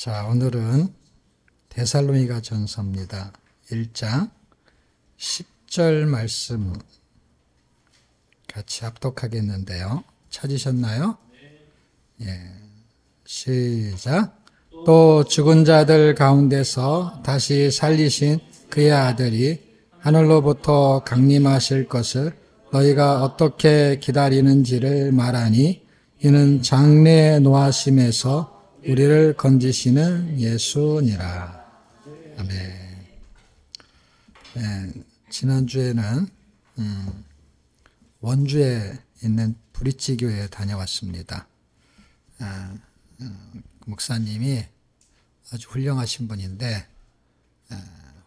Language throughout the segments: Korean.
자, 오늘은 데살로니가 전서입니다. 1장 10절 말씀 같이 합독하겠는데요. 찾으셨나요? 예. 시작. 또 죽은 자들 가운데서 다시 살리신 그의 아들이 하늘로부터 강림하실 것을 너희가 어떻게 기다리는지를 말하니 이는 장래의 노하심에서 우리를 건지시는 예수니라. 아멘. 네, 지난주에는 원주에 있는 브릿지 교회에 다녀왔습니다. 목사님이 아주 훌륭하신 분인데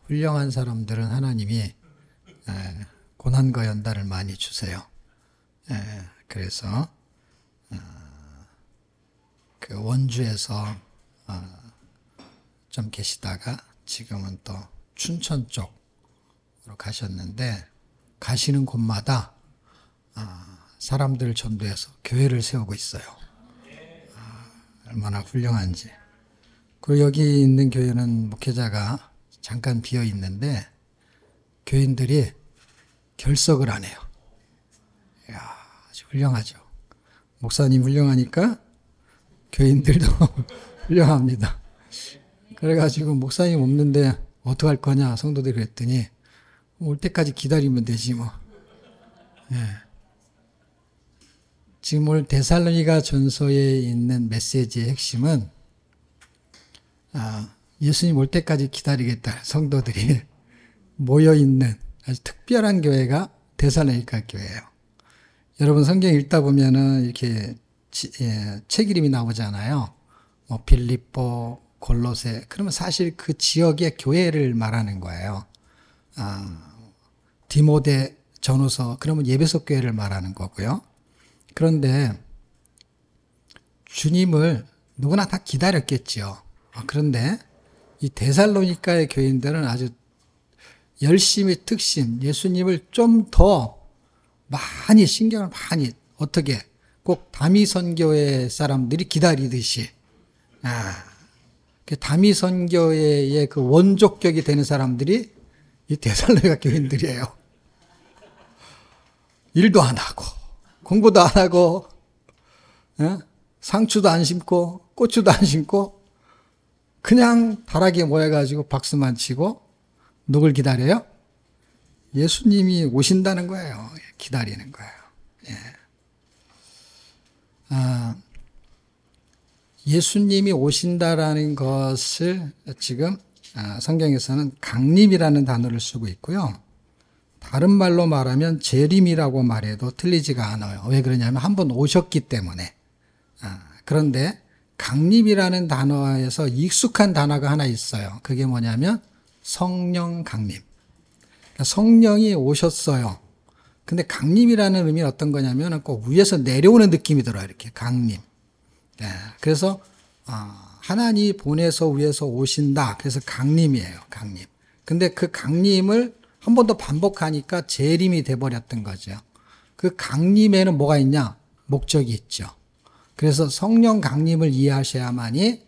훌륭한 사람들은 하나님이 고난과 연단을 많이 주세요. 그래서 그 원주에서 좀 계시다가 지금은 또 춘천 쪽으로 가셨는데 가시는 곳마다 사람들을 전도해서 교회를 세우고 있어요. 얼마나 훌륭한지. 그리고 여기 있는 교회는 목회자가 잠깐 비어 있는데 교인들이 결석을 안 해요. 이야, 아주 훌륭하죠. 목사님 훌륭하니까 교인들도 훌륭합니다. 그래가지고 목사님 없는데 어떡할 거냐 성도들이 그랬더니 올 때까지 기다리면 되지 뭐. 예. 지금 오늘 데살로니가 전서에 있는 메시지의 핵심은 예수님 올 때까지 기다리겠다 성도들이 모여있는 아주 특별한 교회가 데살로니가 교회예요. 여러분 성경 읽다 보면은 이렇게 책 이름이 나오잖아요. 뭐 빌립보, 골로새. 그러면 사실 그 지역의 교회를 말하는 거예요. 디모데 전후서. 그러면 예배소 교회를 말하는 거고요. 그런데 주님을 누구나 다 기다렸겠죠. 그런데 이 데살로니가의 교인들은 아주 열심히 특심, 예수님을 좀 더 많이 신경을 많이 어떻게 꼭 다미선교회 사람들이 기다리듯이 그 다미선교회의 그 원족격이 되는 사람들이 이 데살로니가 교인들이에요. 일도 안 하고 공부도 안 하고 상추도 안 심고 고추도 안 심고 그냥 다락에 모여가지고 박수만 치고 누굴 기다려요? 예수님이 오신다는 거예요. 기다리는 거예요. 예수님이 오신다라는 것을 지금 성경에서는 강림이라는 단어를 쓰고 있고요. 다른 말로 말하면 재림이라고 말해도 틀리지가 않아요. 왜 그러냐면 한번 오셨기 때문에. 그런데 강림이라는 단어에서 익숙한 단어가 하나 있어요. 그게 뭐냐면 성령 강림. 그러니까 성령이 오셨어요. 근데 강림이라는 의미는 어떤 거냐면 꼭 위에서 내려오는 느낌이 들어요. 이렇게 강림. 그래서 하나님이 보내서 위에서 오신다. 그래서 강림이에요. 강림. 근데 그 강림을 한 번 더 반복하니까 재림이 돼버렸던 거죠. 그 강림에는 뭐가 있냐? 목적이 있죠. 그래서 성령 강림을 이해하셔야만이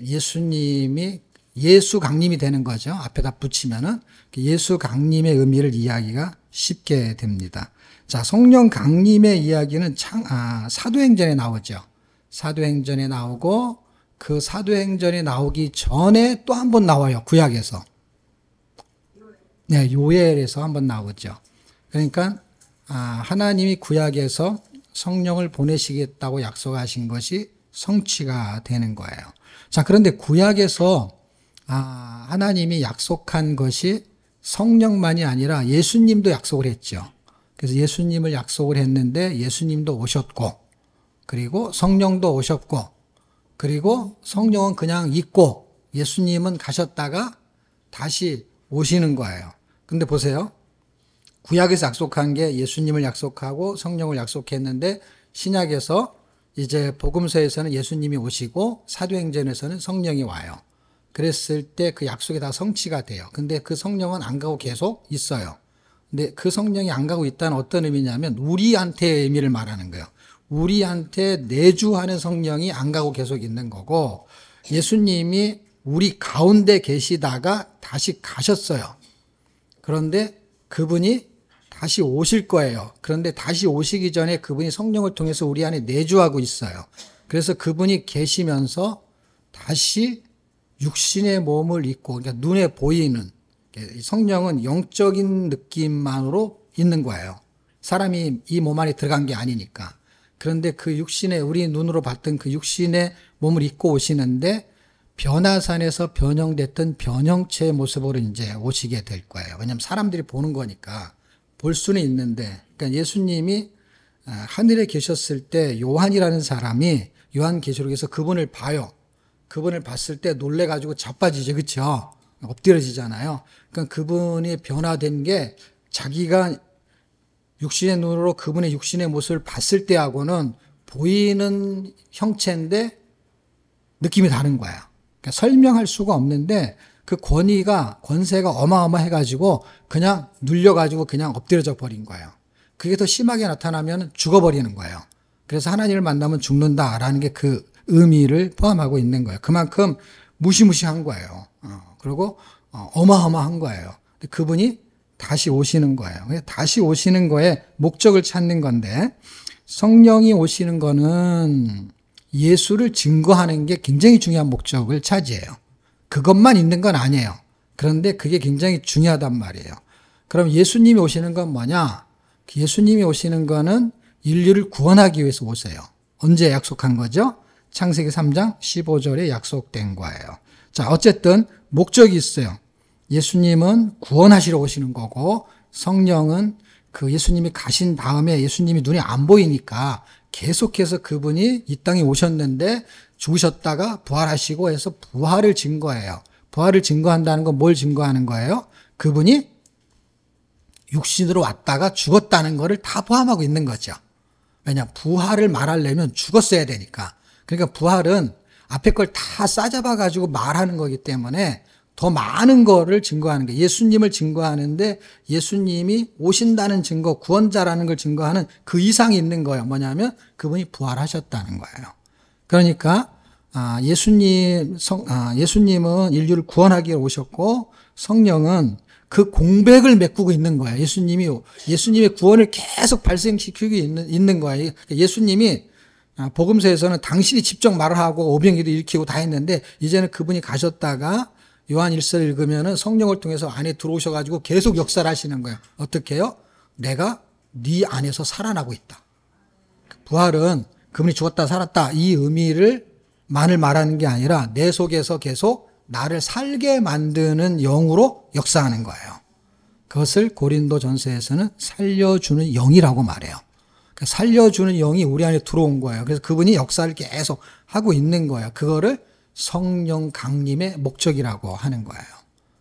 예수님이 예수 강림이 되는 거죠. 앞에다 붙이면은 예수 강림의 의미를 이해하기가 쉽게 됩니다. 자, 성령 강림의 이야기는 사도행전에 나오죠. 사도행전에 나오고 그 사도행전에 나오기 전에 또 한 번 나와요. 구약에서. 네, 요엘에서 한 번 나오죠. 그러니까 하나님이 구약에서 성령을 보내시겠다고 약속하신 것이 성취가 되는 거예요. 자, 그런데 구약에서 하나님이 약속한 것이 성령만이 아니라 예수님도 약속을 했죠. 그래서 예수님을 약속을 했는데 예수님도 오셨고 그리고 성령도 오셨고 그리고 성령은 그냥 있고 예수님은 가셨다가 다시 오시는 거예요. 근데 보세요. 구약에서 약속한 게 예수님을 약속하고 성령을 약속했는데 신약에서 이제 복음서에서는 예수님이 오시고 사도행전에서는 성령이 와요. 그랬을 때 그 약속이 다 성취가 돼요. 근데 그 성령은 안 가고 계속 있어요. 근데 그 성령이 안 가고 있다는 어떤 의미냐면 우리한테의 의미를 말하는 거예요. 우리한테 내주하는 성령이 안 가고 계속 있는 거고 예수님이 우리 가운데 계시다가 다시 가셨어요. 그런데 그분이 다시 오실 거예요. 그런데 다시 오시기 전에 그분이 성령을 통해서 우리 안에 내주하고 있어요. 그래서 그분이 계시면서 다시 육신의 몸을 입고, 그러니까 눈에 보이는, 성령은 영적인 느낌만으로 있는 거예요. 사람이 이 몸 안에 들어간 게 아니니까. 그런데 그 육신의, 우리 눈으로 봤던 그 육신의 몸을 입고 오시는데 변화산에서 변형됐던 변형체의 모습으로 이제 오시게 될 거예요. 왜냐하면 사람들이 보는 거니까. 볼 수는 있는데, 그러니까 예수님이 하늘에 계셨을 때 요한이라는 사람이 요한계시록에서 그분을 봐요. 그분을 봤을 때 놀래가지고 자빠지죠. 그렇죠? 엎드려지잖아요. 그러니까 그분이 변화된 게 자기가 육신의 눈으로 그분의 육신의 모습을 봤을 때하고는 보이는 형체인데 느낌이 다른 거야. 그러니까 설명할 수가 없는데 그 권세가 어마어마해가지고 그냥 눌려가지고 그냥 엎드려져 버린 거예요. 그게 더 심하게 나타나면 죽어버리는 거예요. 그래서 하나님을 만나면 죽는다라는 게 그 의미를 포함하고 있는 거예요. 그만큼 무시무시한 거예요. 그리고 어마어마한 거예요. 그분이 다시 오시는 거예요. 다시 오시는 거에 목적을 찾는 건데, 성령이 오시는 거는 예수를 증거하는 게 굉장히 중요한 목적을 차지해요. 그것만 있는 건 아니에요. 그런데 그게 굉장히 중요하단 말이에요. 그럼 예수님이 오시는 건 뭐냐? 예수님이 오시는 거는 인류를 구원하기 위해서 오세요. 언제 약속한 거죠? 창세기 3장 15절에 약속된 거예요. 자, 어쨌든 목적이 있어요. 예수님은 구원하시러 오시는 거고, 성령은 그 예수님이 가신 다음에 예수님이 눈에 안 보이니까 계속해서 그분이 이 땅에 오셨는데 죽으셨다가 부활하시고 해서 부활을 증거해요. 부활을 증거한다는 건 뭘 증거하는 거예요? 그분이 육신으로 왔다가 죽었다는 거를 다 포함하고 있는 거죠. 왜냐, 부활을 말하려면 죽었어야 되니까. 그러니까 부활은 앞에 걸 다 싸잡아가지고 말하는 거기 때문에 더 많은 거를 증거하는 거예요. 예수님을 증거하는데 예수님이 오신다는 증거, 구원자라는 걸 증거하는 그 이상이 있는 거예요. 뭐냐면 그분이 부활하셨다는 거예요. 그러니까 예수님은 인류를 구원하기 위해 오셨고, 성령은 그 공백을 메꾸고 있는 거예요. 예수님의 구원을 계속 발생시키고 있는 거예요. 예수님이 복음서에서는 당신이 직접 말을 하고 오병이도 일으키고 다 했는데, 이제는 그분이 가셨다가 요한 1서를 읽으면은 성령을 통해서 안에 들어오셔가지고 계속 역사를 하시는 거예요. 어떻게 해요? 내가 네 안에서 살아나고 있다. 부활은 그분이 죽었다 살았다 이 의미를만을 말하는 게 아니라 내 속에서 계속 나를 살게 만드는 영으로 역사하는 거예요. 그것을 고린도전서에서는 살려주는 영이라고 말해요. 그러니까 살려주는 영이 우리 안에 들어온 거예요. 그래서 그분이 역사를 계속 하고 있는 거예요. 그거를 성령 강림의 목적이라고 하는 거예요.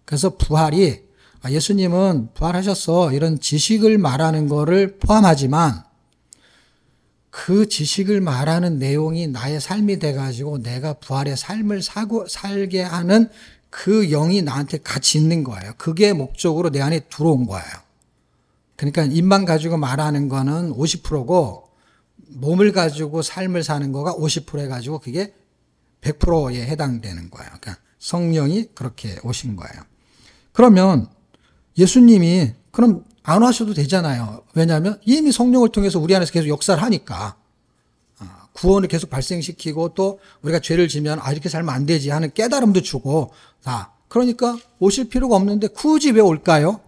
그래서 부활이, 예수님은 부활하셨어 이런 지식을 말하는 거를 포함하지만, 그 지식을 말하는 내용이 나의 삶이 돼가지고 내가 부활의 삶을 살게 하는 그 영이 나한테 같이 있는 거예요. 그게 목적으로 내 안에 들어온 거예요. 그러니까 입만 가지고 말하는 거는 50%고 몸을 가지고 삶을 사는 거가 50% 해가지고 그게 100%에 해당되는 거예요. 그러니까 성령이 그렇게 오신 거예요. 그러면 예수님이 그럼 안 하셔도 되잖아요. 왜냐하면 이미 성령을 통해서 우리 안에서 계속 역사를 하니까, 구원을 계속 발생시키고 또 우리가 죄를 지면 이렇게 살면 안 되지 하는 깨달음도 주고, 그러니까 오실 필요가 없는데 굳이 왜 올까요?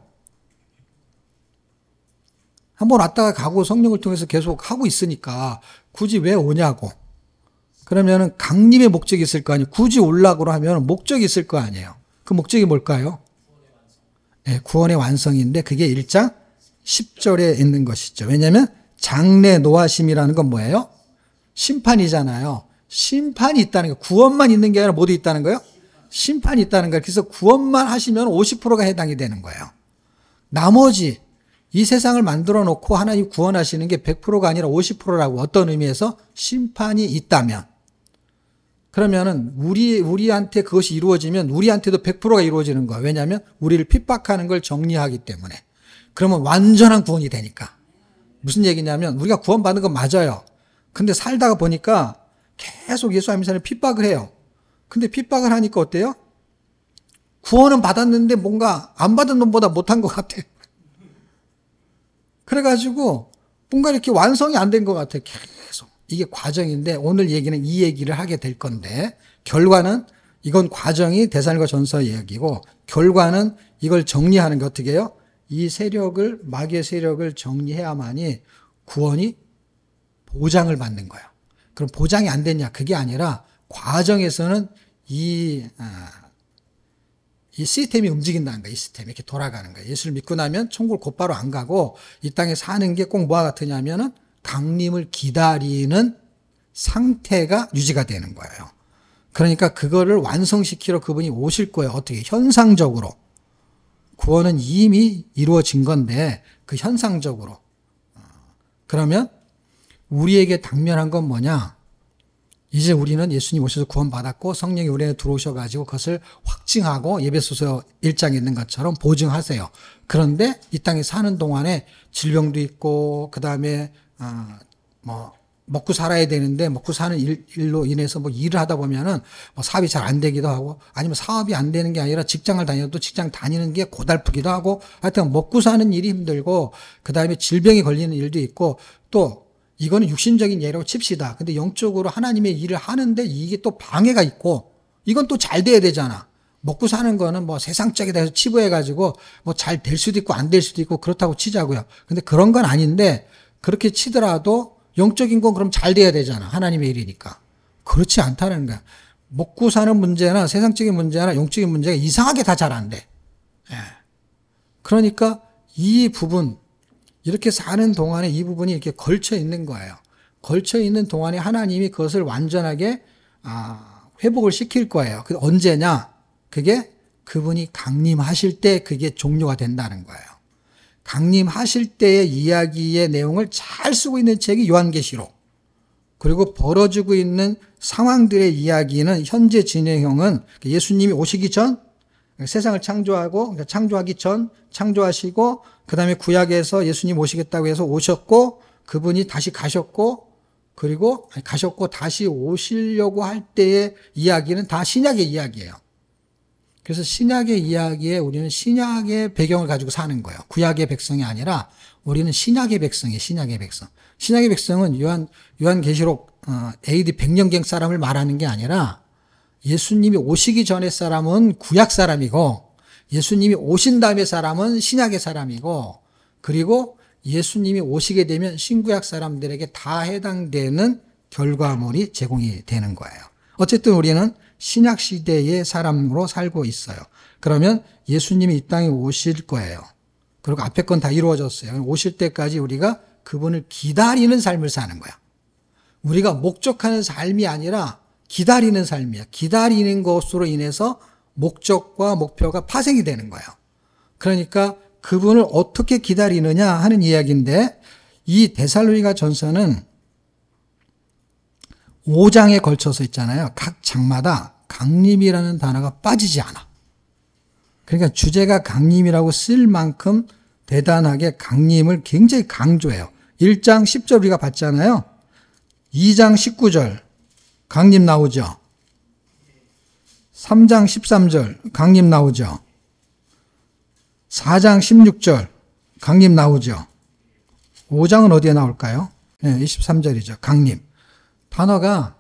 한번 왔다가 가고 성령을 통해서 계속 하고 있으니까 굳이 왜 오냐고. 그러면은 강림의 목적이 있을 거 아니에요. 굳이 올라고 하면 목적이 있을 거 아니에요. 그 목적이 뭘까요? 네, 구원의 완성인데 그게 1장 10절에 있는 것이죠. 왜냐하면 장래 노하심이라는 건 뭐예요? 심판이잖아요. 심판이 있다는 거예요. 구원만 있는 게 아니라 모두 있다는 거예요? 심판이 있다는 거예요. 그래서 구원만 하시면 50%가 해당이 되는 거예요. 나머지 이 세상을 만들어 놓고 하나님 구원하시는 게 100%가 아니라 50%라고, 어떤 의미에서 심판이 있다면, 그러면은 우리한테 그것이 이루어지면 우리한테도 100%가 이루어지는 거예요. 왜냐하면 우리를 핍박하는 걸 정리하기 때문에. 그러면 완전한 구원이 되니까. 무슨 얘기냐면 우리가 구원받는 건 맞아요. 근데 살다가 보니까 계속 예수 안 믿는 사람이 핍박을 해요. 근데 핍박을 하니까 어때요? 구원은 받았는데 뭔가 안 받은 놈보다 못한 것 같아. 그래가지고 뭔가 이렇게 완성이 안 된 것 같아. 계속. 이게 과정인데 오늘 얘기는 이 얘기를 하게 될 건데 결과는 이건 과정이 데살로니가 전서 이야기고 결과는 이걸 정리하는 게 어떻게 해요? 이 세력을 마귀의 세력을 정리해야만이 구원이 보장을 받는 거예요. 그럼 보장이 안 됐냐? 그게 아니라 과정에서는 이 시스템이 움직인다는 거예요. 이 시스템이 이렇게 돌아가는 거예요. 예수를 믿고 나면 천국을 곧바로 안 가고 이 땅에 사는 게 꼭 뭐와 같으냐면은 강림을 기다리는 상태가 유지가 되는 거예요. 그러니까 그거를 완성시키러 그분이 오실 거예요. 어떻게? 현상적으로. 구원은 이미 이루어진 건데 그 현상적으로. 그러면 우리에게 당면한 건 뭐냐? 이제 우리는 예수님 오셔서 구원받았고 성령이 우리 안에 들어오셔가지고 그것을 확증하고 에베소서 1장에 있는 것처럼 보증하세요. 그런데 이 땅에 사는 동안에 질병도 있고 그 다음에 먹고 살아야 되는데 먹고 사는 일로 인해서 뭐 일을 하다 보면은 뭐 사업이 잘 안 되기도 하고 아니면 사업이 안 되는 게 아니라 직장을 다녀도 직장 다니는 게 고달프기도 하고 하여튼 먹고 사는 일이 힘들고 그 다음에 질병이 걸리는 일도 있고 또 이거는 육신적인 예로 칩시다. 근데 영적으로 하나님의 일을 하는데 이게 또 방해가 있고 이건 또 잘 돼야 되잖아. 먹고 사는 거는 뭐 세상적이다 해서 치부해가지고 뭐 잘 될 수도 있고 안 될 수도 있고 그렇다고 치자고요. 근데 그런 건 아닌데 그렇게 치더라도 영적인 건 그럼 잘 돼야 되잖아. 하나님의 일이니까. 그렇지 않다는 거야. 먹고 사는 문제나 세상적인 문제나 영적인 문제가 이상하게 다 잘 안 돼. 예. 그러니까 이 부분 이렇게 사는 동안에 이 부분이 이렇게 걸쳐 있는 거예요. 걸쳐 있는 동안에 하나님이 그것을 완전하게 회복을 시킬 거예요. 그 언제냐? 그게 그분이 강림하실 때 그게 종료가 된다는 거예요. 강림하실 때의 이야기의 내용을 잘 쓰고 있는 책이 요한계시록. 그리고 벌어지고 있는 상황들의 이야기는 현재 진행형은 예수님이 오시기 전 세상을 창조하고 창조하기 전 창조하시고 그 다음에 구약에서 예수님 오시겠다고 해서 오셨고 그분이 다시 가셨고 그리고 가셨고 다시 오시려고 할 때의 이야기는 다 신약의 이야기예요. 그래서 신약의 이야기에 우리는 신약의 배경을 가지고 사는 거예요. 구약의 백성이 아니라 우리는 신약의 백성이에요. 신약의 백성. 신약의 백성은 요한계시록 AD 100년경 사람을 말하는 게 아니라 예수님이 오시기 전의 사람은 구약 사람이고 예수님이 오신 다음의 사람은 신약의 사람이고 그리고 예수님이 오시게 되면 신구약 사람들에게 다 해당되는 결과물이 제공이 되는 거예요. 어쨌든 우리는 신약 시대의 사람으로 살고 있어요. 그러면 예수님이 이 땅에 오실 거예요. 그리고 앞에 건 다 이루어졌어요. 오실 때까지 우리가 그분을 기다리는 삶을 사는 거야. 우리가 목적하는 삶이 아니라 기다리는 삶이야. 기다리는 것으로 인해서 목적과 목표가 파생이 되는 거예요. 그러니까 그분을 어떻게 기다리느냐 하는 이야기인데 이 데살로니가 전서는 5장에 걸쳐서 있잖아요. 각 장마다 강림이라는 단어가 빠지지 않아. 그러니까 주제가 강림이라고 쓸 만큼 대단하게 강림을 굉장히 강조해요. 1장 10절 우리가 봤잖아요. 2장 19절 강림 나오죠. 3장 13절 강림 나오죠. 4장 16절 강림 나오죠. 5장은 어디에 나올까요? 네, 23절이죠. 강림. 단어가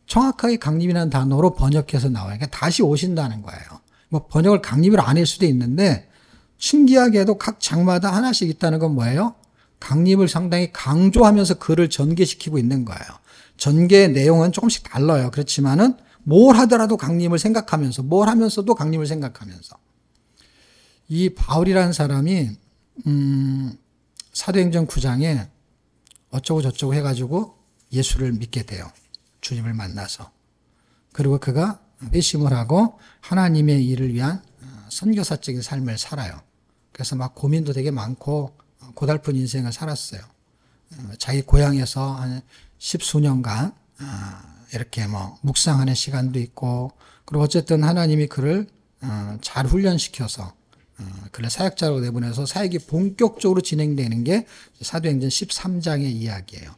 정확하게 강림이라는 단어로 번역해서 나와요. 그러니까 다시 오신다는 거예요. 뭐 번역을 강림으로 안 할 수도 있는데 신기하게도 각 장마다 하나씩 있다는 건 뭐예요? 강림을 상당히 강조하면서 글을 전개시키고 있는 거예요. 전개의 내용은 조금씩 달라요. 그렇지만은 뭘 하더라도 강림을 생각하면서 뭘 하면서도 강림을 생각하면서 이 바울이라는 사람이 사도행전 9장에 어쩌고 저쩌고 해가지고 예수를 믿게 돼요. 주님을 만나서. 그리고 그가 회심을 하고 하나님의 일을 위한 선교사적인 삶을 살아요. 그래서 막 고민도 되게 많고 고달픈 인생을 살았어요. 자기 고향에서 한 10수년간 이렇게 뭐 묵상하는 시간도 있고 그리고 어쨌든 하나님이 그를 잘 훈련시켜서 그를 사역자로 내보내서 사역이 본격적으로 진행되는 게 사도행전 13장의 이야기예요.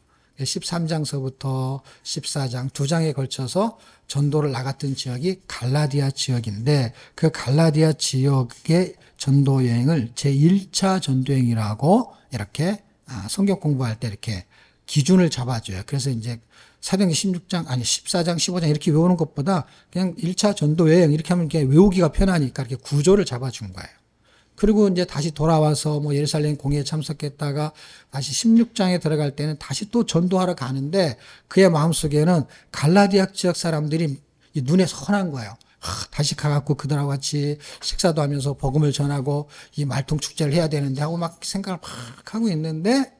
13장서부터 14장 두 장에 걸쳐서 전도를 나갔던 지역이 갈라디아 지역인데 그 갈라디아 지역의 전도 여행을 제1차 전도 여행이라고 이렇게 성경 공부할 때 이렇게 기준을 잡아줘요. 그래서 이제 사도행전 16장, 아니 14장, 15장 이렇게 외우는 것보다 그냥 1차 전도 여행 이렇게 하면 이렇게 외우기가 편하니까 이렇게 구조를 잡아준 거예요. 그리고 이제 다시 돌아와서 뭐 예루살렘 공회에 참석했다가 다시 16장에 들어갈 때는 다시 또 전도하러 가는데 그의 마음속에는 갈라디아 지역 사람들이 눈에 선한 거예요. 다시 가갖고 그들하고 같이 식사도 하면서 복음을 전하고 이 말통 축제를 해야 되는데 하고 막 생각을 막 하고 있는데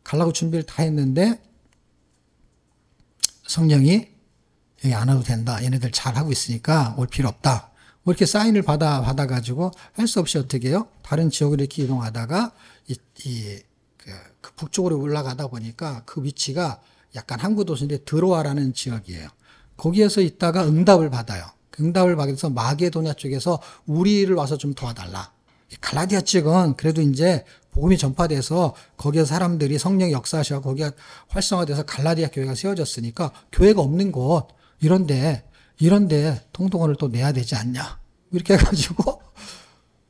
가려고 준비를 다 했는데 성령이 여기 안 와도 된다. 얘네들 잘하고 있으니까 올 필요 없다. 뭐 이렇게 사인을 받아가지고 할 수 없이 어떻게 해요? 다른 지역으로 이렇게 이동하다가 그 북쪽으로 올라가다 보니까 그 위치가 약간 항구 도시인데 드로아라는 지역이에요. 거기에서 있다가 응답을 받아요. 그 응답을 받아서 마게도냐 쪽에서 우리를 와서 좀 도와달라. 갈라디아 지역은 그래도 이제 복음이 전파돼서 거기에 사람들이 성령 역사하셔 거기가 활성화돼서 갈라디아 교회가 세워졌으니까 교회가 없는 곳 이런데 통독원을 또 내야 되지 않냐. 이렇게 해가지고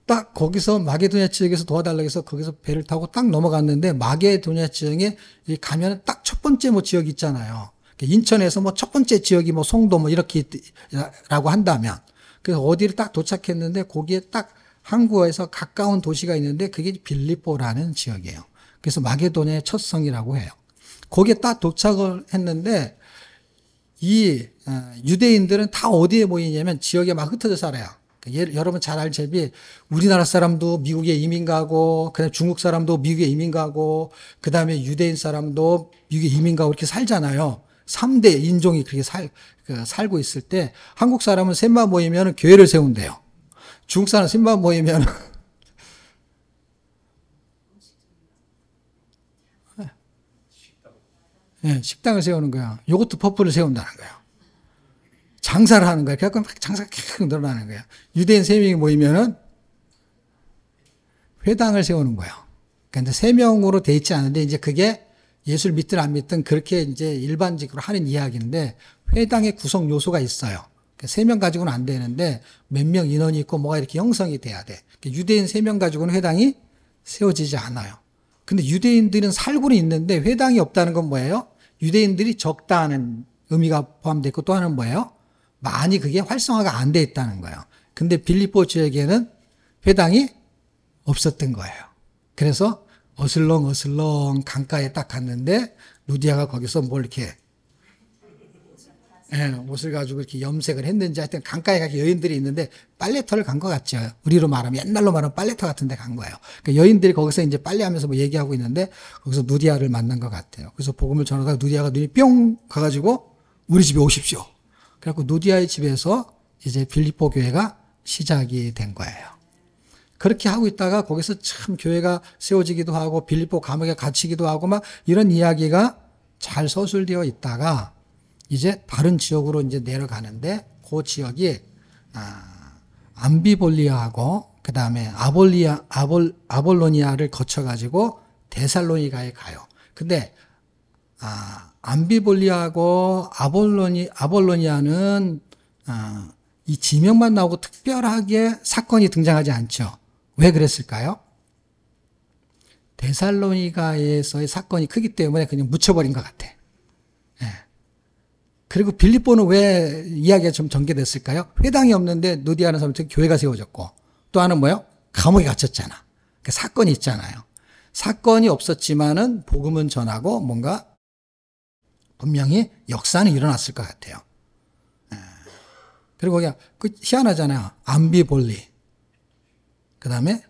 딱 거기서 마게도냐 지역에서 도와달라고 해서 거기서 배를 타고 딱 넘어갔는데 마게도냐 지역에 가면 딱 첫 번째 뭐 지역 있잖아요. 인천에서 뭐 첫 번째 지역이 뭐 송도 뭐 이렇게 라고 한다면 그래서 어디를 딱 도착했는데 거기에 딱 항구에서 가까운 도시가 있는데 그게 빌립보라는 지역이에요. 그래서 마게도냐의 첫 성이라고 해요. 거기에 딱 도착을 했는데 이 유대인들은 다 어디에 모이냐면 지역에 막 흩어져 살아요. 여러분 잘 알다시피 우리나라 사람도 미국에 이민 가고 그다음에 중국 사람도 미국에 이민 가고 그다음에 유대인 사람도 미국에 이민 가고 이렇게 살잖아요. 3대 인종이 그렇게 살고 있을 때 한국 사람은 셋만 모이면 교회를 세운대요. 중국 사람 셋만 모이면 네, 식당을 세우는 거야. 요거트 퍼프를 세운다는 거야. 장사를 하는 거야. 그래서 막 장사가 계속 늘어나는 거야. 유대인 3명이 모이면은 회당을 세우는 거야. 그런데 3명으로 돼 있지 않은데 이제 그게 예수를 믿든 안 믿든 그렇게 이제 일반적으로 하는 이야기인데 회당의 구성 요소가 있어요. 3명 가지고는 안 되는데 몇 명 인원이 있고 뭐가 이렇게 형성이 돼야 돼. 유대인 3명 가지고는 회당이 세워지지 않아요. 근데 유대인들은 살고는 있는데 회당이 없다는 건 뭐예요? 유대인들이 적다는 의미가 포함되어 있고 또 하나는 뭐예요? 많이 그게 활성화가 안 돼 있다는 거예요. 근데 빌립보 지역에는 회당이 없었던 거예요. 그래서 어슬렁 강가에 딱 갔는데 루디아가 거기서 뭘 이렇게 옷을 가지고 이렇게 염색을 했는지 하여튼 강가에 가게 여인들이 있는데 빨래터를 간 것 같죠. 우리로 말하면 옛날로 말하면 빨래터 같은 데 간 거예요. 그러니까 여인들이 거기서 이제 빨래하면서 뭐 얘기하고 있는데 거기서 누디아를 만난 것 같아요. 그래서 복음을 전하다가 누디아가 눈이 뿅 가가지고 우리 집에 오십시오. 그래갖고 누디아의 집에서 이제 빌립보 교회가 시작이 된 거예요. 그렇게 하고 있다가 거기서 참 교회가 세워지기도 하고 빌립보 감옥에 갇히기도 하고 막 이런 이야기가 잘 서술되어 있다가 이제 다른 지역으로 이제 내려가는데 그 지역이 암비볼리아하고 그 다음에 아볼로니아를 거쳐가지고 데살로니가에 가요. 근데 암비볼리아하고 아볼로니아는 이 지명만 나오고 특별하게 사건이 등장하지 않죠. 왜 그랬을까요? 데살로니가에서의 사건이 크기 때문에 그냥 묻혀버린 것 같아. 예. 그리고 빌립보는 왜 이야기가 좀 전개됐을까요? 회당이 없는데 누디아는 사람들 교회가 세워졌고 또 하나는 뭐예요? 감옥에 갇혔잖아. 그러니까 사건이 있잖아요. 사건이 없었지만은 복음은 전하고 뭔가 분명히 역사는 일어났을 것 같아요. 그리고 그냥 그 희한하잖아요. 암비볼리, 그 다음에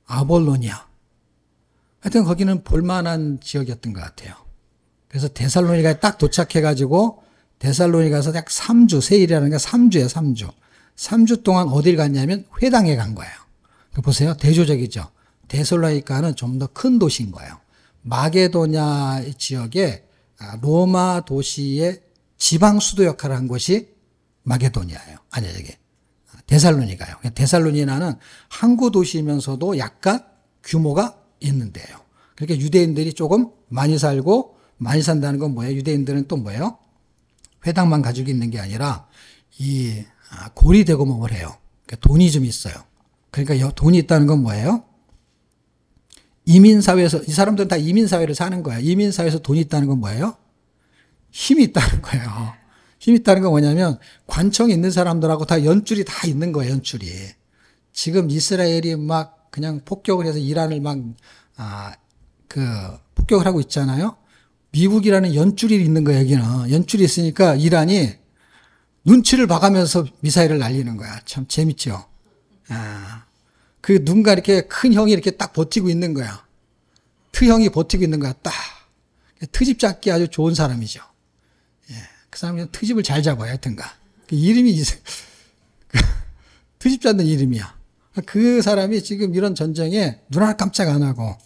아볼로니아. 하여튼 거기는 볼만한 지역이었던 것 같아요. 그래서 데살로니가에 딱 도착해가지고 데살로니가에서 약 3주, 세일이라는 게 3주예요, 3주. 3주 동안 어딜 갔냐면 회당에 간 거예요. 보세요. 대조적이죠. 데살로니가는 좀 더 큰 도시인 거예요. 마게도냐 지역에 로마 도시의 지방 수도 역할을 한 곳이 마게도니아예요. 아니, 이게 데살로니가요. 데살로니가는 항구 도시이면서도 약간 규모가 있는데요. 그러니까 유대인들이 조금 많이 살고 많이 산다는 건 뭐예요? 유대인들은 또 뭐예요? 회당만 가지고 있는 게 아니라 고리대금을 해요. 그러니까 돈이 좀 있어요. 그러니까 돈이 있다는 건 뭐예요? 이민사회에서, 이 사람들은 다 이민사회를 사는 거야. 이민사회에서 돈이 있다는 건 뭐예요? 힘이 있다는 거예요. 힘이 있다는 건 뭐냐면 관청에 있는 사람들하고 다 연줄이 다 있는 거예요. 연줄이. 지금 이스라엘이 막 그냥 폭격을 해서 이란을 막 폭격을 하고 있잖아요. 미국이라는 연줄이 있는 거예요. 여기는 연줄이 있으니까 이란이 눈치를 봐가면서 미사일을 날리는 거야. 참 재밌죠. 그 누군가 이렇게 큰 형이 이렇게 딱 버티고 있는 거야. 형이 버티고 있는 거야. 딱 트집 잡기 아주 좋은 사람이죠. 그 사람이 트집을 잘 잡아요. 하여튼가. 그 이름이 트집 잡는 이름이야. 그 사람이 지금 이런 전쟁에 눈 하나 깜짝 안 하고,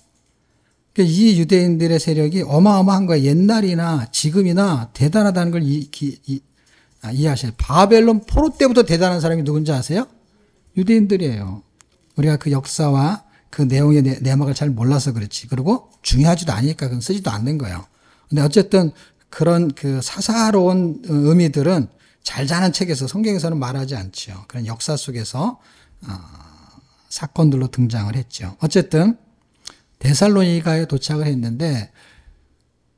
이 유대인들의 세력이 어마어마한 거야. 옛날이나 지금이나 대단하다는 걸 이해하셔야 돼요. 바벨론 포로 때부터 대단한 사람이 누군지 아세요? 유대인들이에요. 우리가 그 역사와 그 내용의 내막을 잘 몰라서 그렇지. 그리고 중요하지도 않으니까 그건 쓰지도 않는 거예요. 근데 어쨌든 그런 그 사사로운 의미들은 잘 자는 책에서, 성경에서는 말하지 않죠. 그런 역사 속에서 사건들로 등장을 했죠. 어쨌든 데살로니가에 도착을 했는데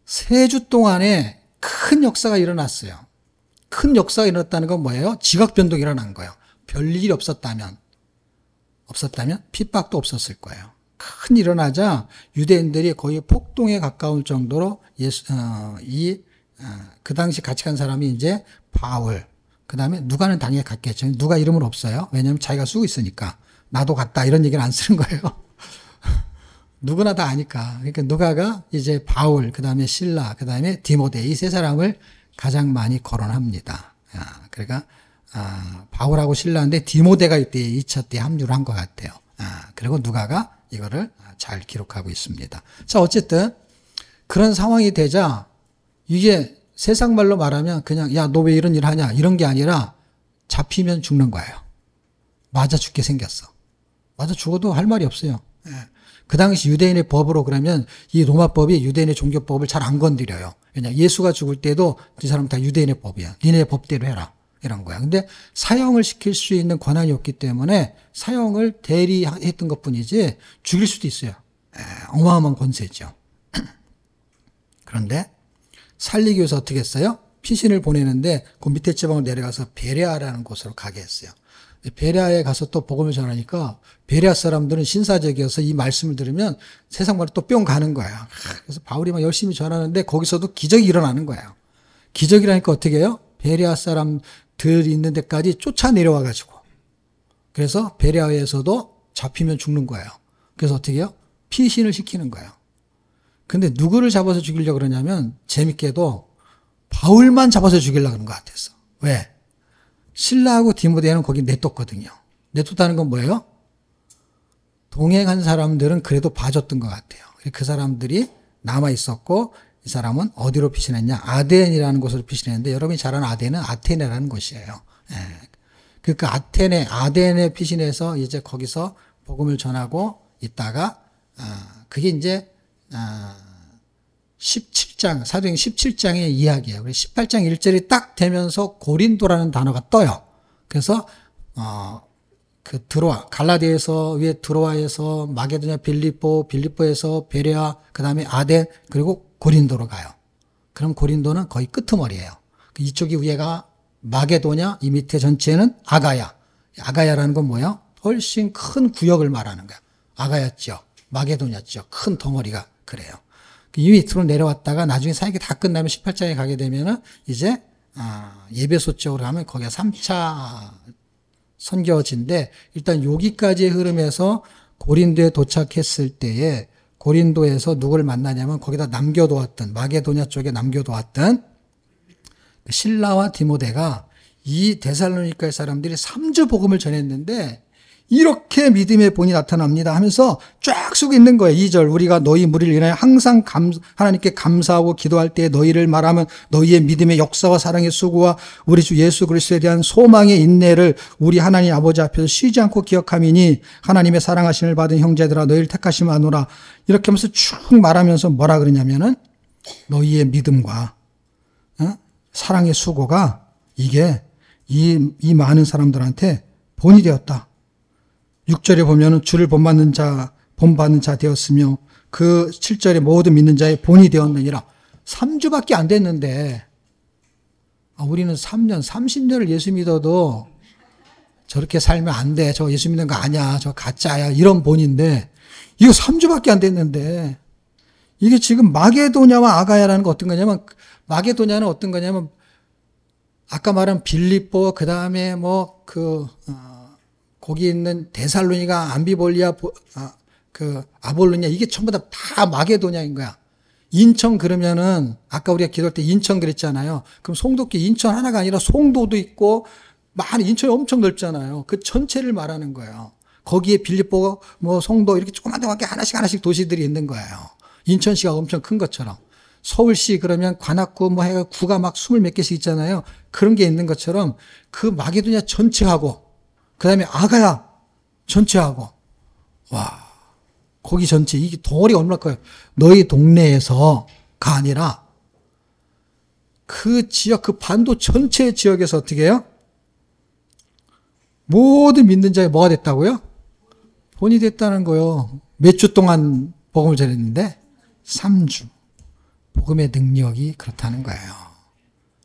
3주 동안에 큰 역사가 일어났어요. 큰 역사가 일어났다는 건 뭐예요? 지각 변동이 일어난 거예요. 별일이 없었다면 핍박도 없었을 거예요. 큰 일어나자 유대인들이 거의 폭동에 가까울 정도로 그 당시 같이 간 사람이 이제 바울, 그 다음에 누가는 당연히 갔겠죠. 누가 이름은 없어요. 왜냐하면 자기가 쓰고 있으니까. 나도 갔다 이런 얘기를 안 쓰는 거예요. 누구나 다 아니까. 그러니까 누가가 이제 바울, 그 다음에 실라, 그 다음에 디모데, 이 3사람을 가장 많이 거론합니다. 그러니까 바울하고 실라인데 디모데가 이때 2차 때 합류를 한 것 같아요. 그리고 누가가 이거를 잘 기록하고 있습니다. 자, 어쨌든 그런 상황이 되자 이게 세상 말로 말하면 그냥 야, 너 왜 이런 일 하냐 이런 게 아니라 잡히면 죽는 거예요. 맞아 죽게 생겼어. 맞아 죽어도 할 말이 없어요. 그 당시 유대인의 법으로 그러면 이 로마법이 유대인의 종교법을 잘 안 건드려요. 왜냐 예수가 죽을 때도 이 사람 다 유대인의 법이야. 니네 법대로 해라. 이런 거야. 근데 사형을 시킬 수 있는 권한이 없기 때문에 사형을 대리했던 것 뿐이지 죽일 수도 있어요. 어마어마한 권세죠. 그런데 살리기 위해서 어떻게 했어요? 피신을 보내는데 그 밑에 지방으로 내려가서 베레아라는 곳으로 가게 했어요. 베레아에 가서 또 복음을 전하니까 베레아 사람들은 신사적이어서 이 말씀을 들으면 세상 말로 또 뿅 가는 거야. 그래서 바울이 막 열심히 전하는데 거기서도 기적이 일어나는 거예요. 기적이라니까 어떻게 해요? 베레아 사람들 있는 데까지 쫓아 내려와 가지고. 그래서 베레아에서도 잡히면 죽는 거예요. 그래서 어떻게 해요? 피신을 시키는 거예요. 근데 누구를 잡아서 죽이려고 그러냐면 재밌게도 바울만 잡아서 죽이려고 그러는 것 같았어. 왜? 실라하고 디모데는 거기 내뒀거든요. 내뒀다는 건 뭐예요? 동행한 사람들은 그래도 봐줬던 것 같아요. 그 사람들이 남아 있었고 이 사람은 어디로 피신했냐? 아덴이라는 곳으로 피신했는데 여러분이 잘 아는 아덴은 아테네라는 곳이에요. 그 아덴에 피신해서 이제 거기서 복음을 전하고 있다가 그게 이제 17장, 사도행 17장의 이야기예요. 18장 1절이 딱 되면서 고린도라는 단어가 떠요. 그래서 갈라디아에서 위에 드로아에서 마게도냐 빌립보에서 베레아, 그다음에 아덴, 그리고 고린도로 가요. 그럼 고린도는 거의 끄트머리예요. 이쪽이 위에가 마게도냐, 이 밑에 전체는 아가야. 아가야라는 건 뭐예요? 훨씬 큰 구역을 말하는 거야. 아가야죠. 마게도냐죠. 큰 덩어리가 그래요. 이 밑으로 내려왔다가 나중에 사역이 다 끝나면 18장에 가게 되면은 이제 예배소 쪽으로 가면 거기가 3차 선교지인데 일단 여기까지의 흐름에서 고린도에 도착했을 때에 고린도에서 누구를 만나냐면 거기다 남겨두었던 마게도냐 쪽에 남겨두었던 실라와 디모데가 이 데살로니가의 사람들이 3주 복음을 전했는데 이렇게 믿음의 본이 나타납니다 하면서 쫙 쓰고 있는 거예요. 2절 우리가 너희 무리를 인하여 항상 하나님께 감사하고 기도할 때 너희를 말하면 너희의 믿음의 역사와 사랑의 수고와 우리 주 예수 그리스도에 대한 소망의 인내를 우리 하나님 아버지 앞에서 쉬지 않고 기억함이니 하나님의 사랑하심을 받은 형제들아 너희를 택하심을 아노라. 이렇게 하면서 쭉 말하면서 뭐라 그러냐면은 너희의 믿음과 사랑의 수고가 이게 이 많은 사람들한테 본이 되었다. 6절에 보면은 주를 본받는 자 되었으며 그 7절에 모든 믿는 자의 본이 되었느니라. 3주밖에 안 됐는데 우리는 3년, 30년을 예수 믿어도 저렇게 살면 안 돼. 저 예수 믿는 거 아니야. 저 가짜야. 이런 본인데 이거 3주밖에 안 됐는데 이게 지금 마게도냐와 아가야라는 거 어떤 거냐면 마게도냐는 어떤 거냐면 아까 말한 빌립보 그다음에 거기 있는 데살로니가 암비볼리아 아볼로냐 이게 전부 다 마게도냐인 거야. 인천 그러면은 아까 우리가 기도할 때 인천 그랬잖아요. 그럼 송도교 인천 하나가 아니라 송도도 있고 많이 인천이 엄청 넓잖아요. 그 전체를 말하는 거예요. 거기에 빌립보 송도 이렇게 조그만하게 하나씩 도시들이 있는 거예요. 인천시가 엄청 큰 것처럼. 서울시 그러면 관악구 해가 구가 막 20몇 개씩 있잖아요. 그런 게 있는 것처럼 그 마게도냐 전체하고 그다음에 아가야 전체하고 와 거기 전체 이게 덩어리가 얼마나 커요. 너희 동네에서가 아니라 그 지역 그 반도 전체 지역에서 어떻게 해요? 모든 믿는 자에 뭐가 됐다고요? 본이 됐다는 거요. 몇 주 동안 복음을 전했는데 3주. 복음의 능력이 그렇다는 거예요.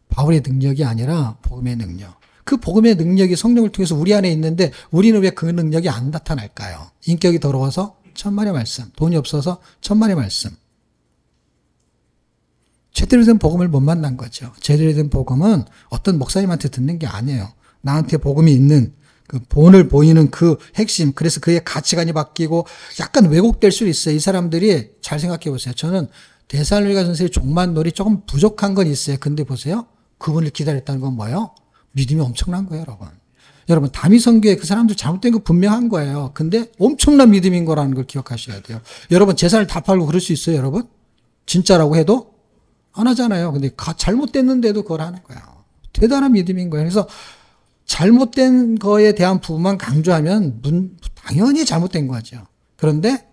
바울의 능력이 아니라 복음의 능력. 그 복음의 능력이 성령을 통해서 우리 안에 있는데 우리는 왜 그 능력이 안 나타날까요? 인격이 더러워서 천만의 말씀, 돈이 없어서 천만의 말씀. 제대로 된 복음을 못 만난 거죠. 제대로 된 복음은 어떤 목사님한테 듣는 게 아니에요. 나한테 복음이 있는 그 본을 보이는 그 핵심, 그래서 그의 가치관이 바뀌고 약간 왜곡될 수 있어요. 이 사람들이 잘 생각해 보세요. 저는 데살로니가 전서의 종말놀이 조금 부족한 건 있어요. 근데 보세요. 그분을 기다렸다는 건 뭐예요? 믿음이 엄청난 거예요, 여러분. 여러분, 다미성교회 그 사람들 잘못된 거 분명한 거예요. 근데 엄청난 믿음인 거라는 걸 기억하셔야 돼요. 여러분, 재산을 다 팔고 그럴 수 있어요, 여러분? 진짜라고 해도? 안 하잖아요. 근데 잘못됐는데도 그걸 하는 거예요. 대단한 믿음인 거예요. 그래서 잘못된 거에 대한 부분만 강조하면 당연히 잘못된 거죠. 그런데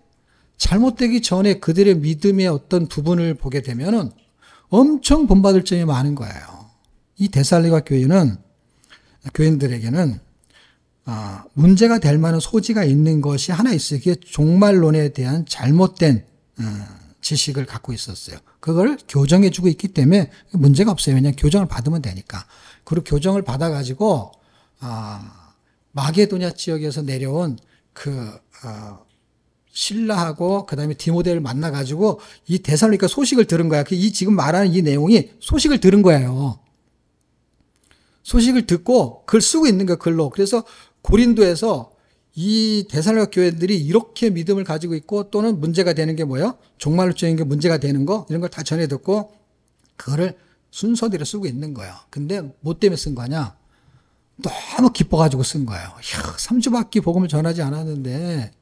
잘못되기 전에 그들의 믿음의 어떤 부분을 보게 되면은 엄청 본받을 점이 많은 거예요. 이 데살로니가 교인들에게는 문제가 될 만한 소지가 있는 것이 하나 있어요. 그게 종말론에 대한 잘못된 지식을 갖고 있었어요. 그걸 교정해주고 있기 때문에 문제가 없어요. 왜냐하면 교정을 받으면 되니까. 그리고 교정을 받아가지고 마게도냐 지역에서 내려온 신라하고 그다음에 디모데를 만나가지고 이 데살로니가 소식을 들은 거야. 이 지금 말하는 이 내용이 소식을 들은 거예요. 소식을 듣고 글 쓰고 있는 거예요. 글로. 그래서 고린도에서 이 데살로니가 교회들이 이렇게 믿음을 가지고 있고 또는 문제가 되는 게 뭐예요? 종말론적인 게 문제가 되는 거 이런 걸 다 전해 듣고 그거를 순서대로 쓰고 있는 거예요. 근데 뭐 때문에 쓴 거냐? 너무 기뻐가지고 쓴 거예요. 3주밖에 복음을 전하지 않았는데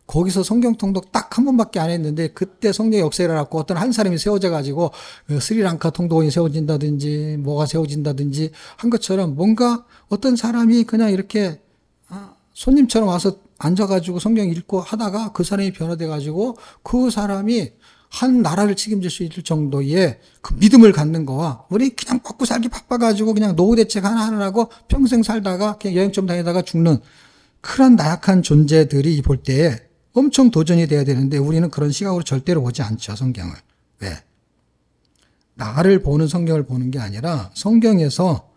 거기서 성경 통독 딱 한 번밖에 안 했는데 그때 성령의 역사를 갖고 어떤 한 사람이 세워져 가지고 스리랑카 통독원이 세워진다든지 뭐가 세워진다든지 한 것처럼 뭔가 어떤 사람이 그냥 이렇게 손님처럼 와서 앉아가지고 성경 읽고 하다가 그 사람이 변화돼 가지고 그 사람이 한 나라를 책임질 수 있을 정도의 그 믿음을 갖는 거와 우리 그냥 먹고 살기 바빠가지고 그냥 노후 대책 하나 하느라고 평생 살다가 그냥 여행 좀 다니다가 죽는 그런 나약한 존재들이 볼 때에 엄청 도전이 돼야 되는데 우리는 그런 시각으로 절대로 보지 않죠, 성경을. 왜? 나를 보는 성경을 보는 게 아니라 성경에서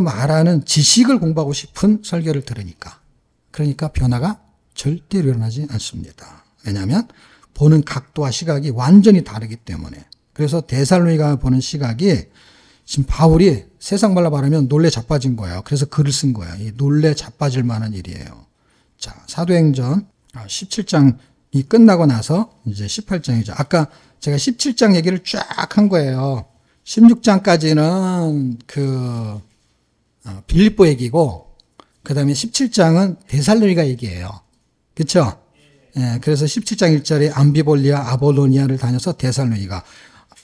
말하는 지식을 공부하고 싶은 설교를 들으니까. 그러니까 변화가 절대로 일어나지 않습니다. 왜냐하면 보는 각도와 시각이 완전히 다르기 때문에. 그래서 데살로니가 보는 시각이 지금 바울이 세상 말로 말하면 놀래 자빠진 거예요. 그래서 글을 쓴 거예요. 이 놀래 자빠질 만한 일이에요. 자, 사도행전 17장이 끝나고 나서 이제 18장이죠. 아까 제가 17장 얘기를 쫙 한 거예요. 16장까지는 빌립보 얘기고 그다음에 17장은 데살로니가 얘기예요. 그렇죠? 예, 그래서 17장 1절에 암비볼리아 아볼로니아를 다녀서 데살로니가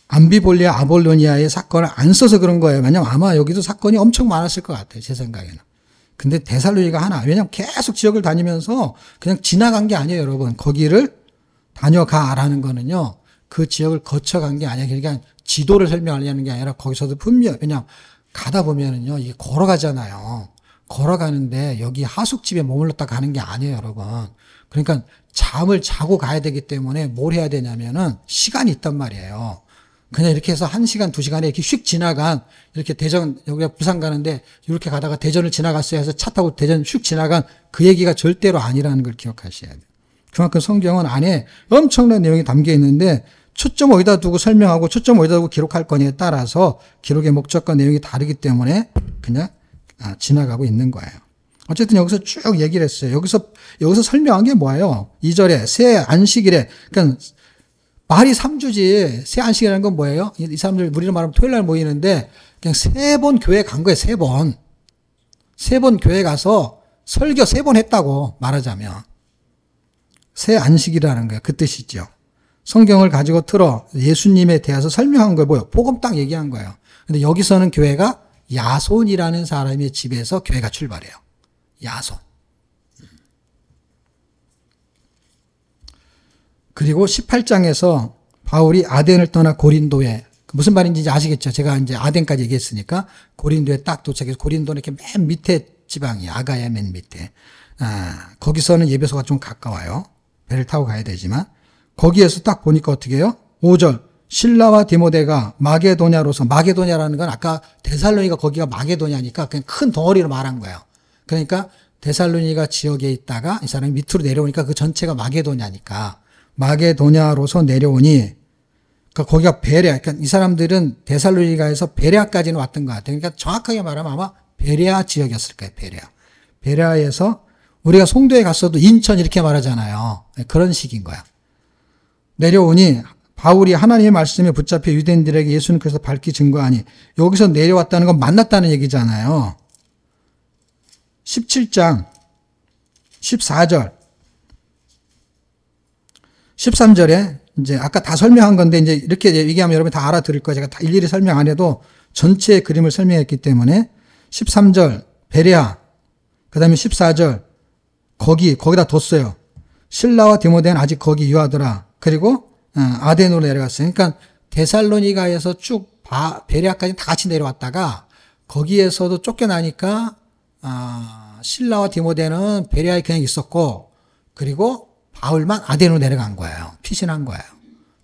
암비볼리아 아볼로니아의 사건을 안 써서 그런 거예요. 왜냐면 아마 여기도 사건이 엄청 많았을 것 같아요. 제 생각에는. 근데 데살로니가 하나. 왜냐면 계속 지역을 다니면서 그냥 지나간 게 아니에요, 여러분. 거기를 다녀가라는 거는요. 그 지역을 거쳐간 게 아니라 그러니까 지도를 설명하려는 게 아니라 거기서도 분명 그냥 가다 보면은요 이게 걸어가잖아요. 걸어가는데 여기 하숙집에 머물렀다 가는 게 아니에요, 여러분. 그러니까 잠을 자고 가야 되기 때문에 뭘 해야 되냐면은 시간이 있단 말이에요. 그냥 이렇게 해서 1시간, 2시간에 이렇게 휙 지나간, 이렇게 대전, 여기가 부산 가는데, 이렇게 가다가 대전을 지나갔어야 해서 차 타고 대전 휙 지나간 그 얘기가 절대로 아니라는 걸 기억하셔야 돼요. 그만큼 성경은 안에 엄청난 내용이 담겨 있는데, 초점 어디다 두고 설명하고 초점 어디다 두고 기록할 거냐에 따라서 기록의 목적과 내용이 다르기 때문에 그냥 지나가고 있는 거예요. 어쨌든 여기서 쭉 얘기를 했어요. 여기서 설명한 게 뭐예요? 2절에 새 안식일에, 그러니까 말이 3주지, 새 안식이라는 건 뭐예요? 이 사람들, 우리로 말하면 토요일 날 모이는데, 그냥 3번 교회 간 거예요, 3번. 3번 교회 가서 설교 3번 했다고 말하자면. 새 안식이라는 거예요. 그 뜻이죠. 성경을 가지고 틀어 예수님에 대해서 설명한 거예요. 뭐예요? 복음 딱 얘기한 거예요. 근데 여기서는 교회가 야손이라는 사람의 집에서 교회가 출발해요. 야손. 그리고 18장에서 바울이 아덴을 떠나 고린도에, 무슨 말인지 이제 아시겠죠? 제가 이제 아덴까지 얘기했으니까 고린도에 딱 도착해서 고린도는 이렇게 맨 밑에 지방이에요. 아가야 맨 밑에. 거기서는 예배소가 좀 가까워요. 배를 타고 가야 되지만. 거기에서 딱 보니까 어떻게 해요? 5절. 실라와 디모데가 마게도냐로서, 마게도냐라는 건 아까 데살로니가 거기가 마게도냐니까 그냥 큰 덩어리로 말한 거예요. 그러니까 데살로니가 지역에 있다가 이 사람이 밑으로 내려오니까 그 전체가 마게도냐니까. 마게도냐로서 내려오니, 그러니까 거기가 베레아, 그러니까 이 사람들은 데살로니가에서 베레아까지는 왔던 것 같아요. 그러니까 정확하게 말하면 아마 베레아 지역이었을 거예요, 베레아. 베레아에서 우리가 송도에 갔어도 인천 이렇게 말하잖아요. 그런 식인 거야. 내려오니 바울이 하나님의 말씀에 붙잡혀 유대인들에게 예수는 그래서 밝히 증거하니, 여기서 내려왔다는 건 만났다는 얘기잖아요. 17장 14절 13절에 이제 아까 다 설명한 건데 이제 이렇게 얘기하면 여러분 다 알아들을 거예요. 제가 다 일일이 설명 안 해도 전체 그림을 설명했기 때문에 13절 베레아, 그 다음에 14절 거기다 뒀어요. 실라와 디모데는 아직 거기 유하더라. 그리고 아덴으로 내려갔어요. 그러니까 데살로니가에서 쭉 베레아까지 다 같이 내려왔다가 거기에서도 쫓겨나니까 실라와 디모데는 베레아에 그냥 있었고, 그리고 바울만 아덴으로 내려간 거예요. 피신한 거예요.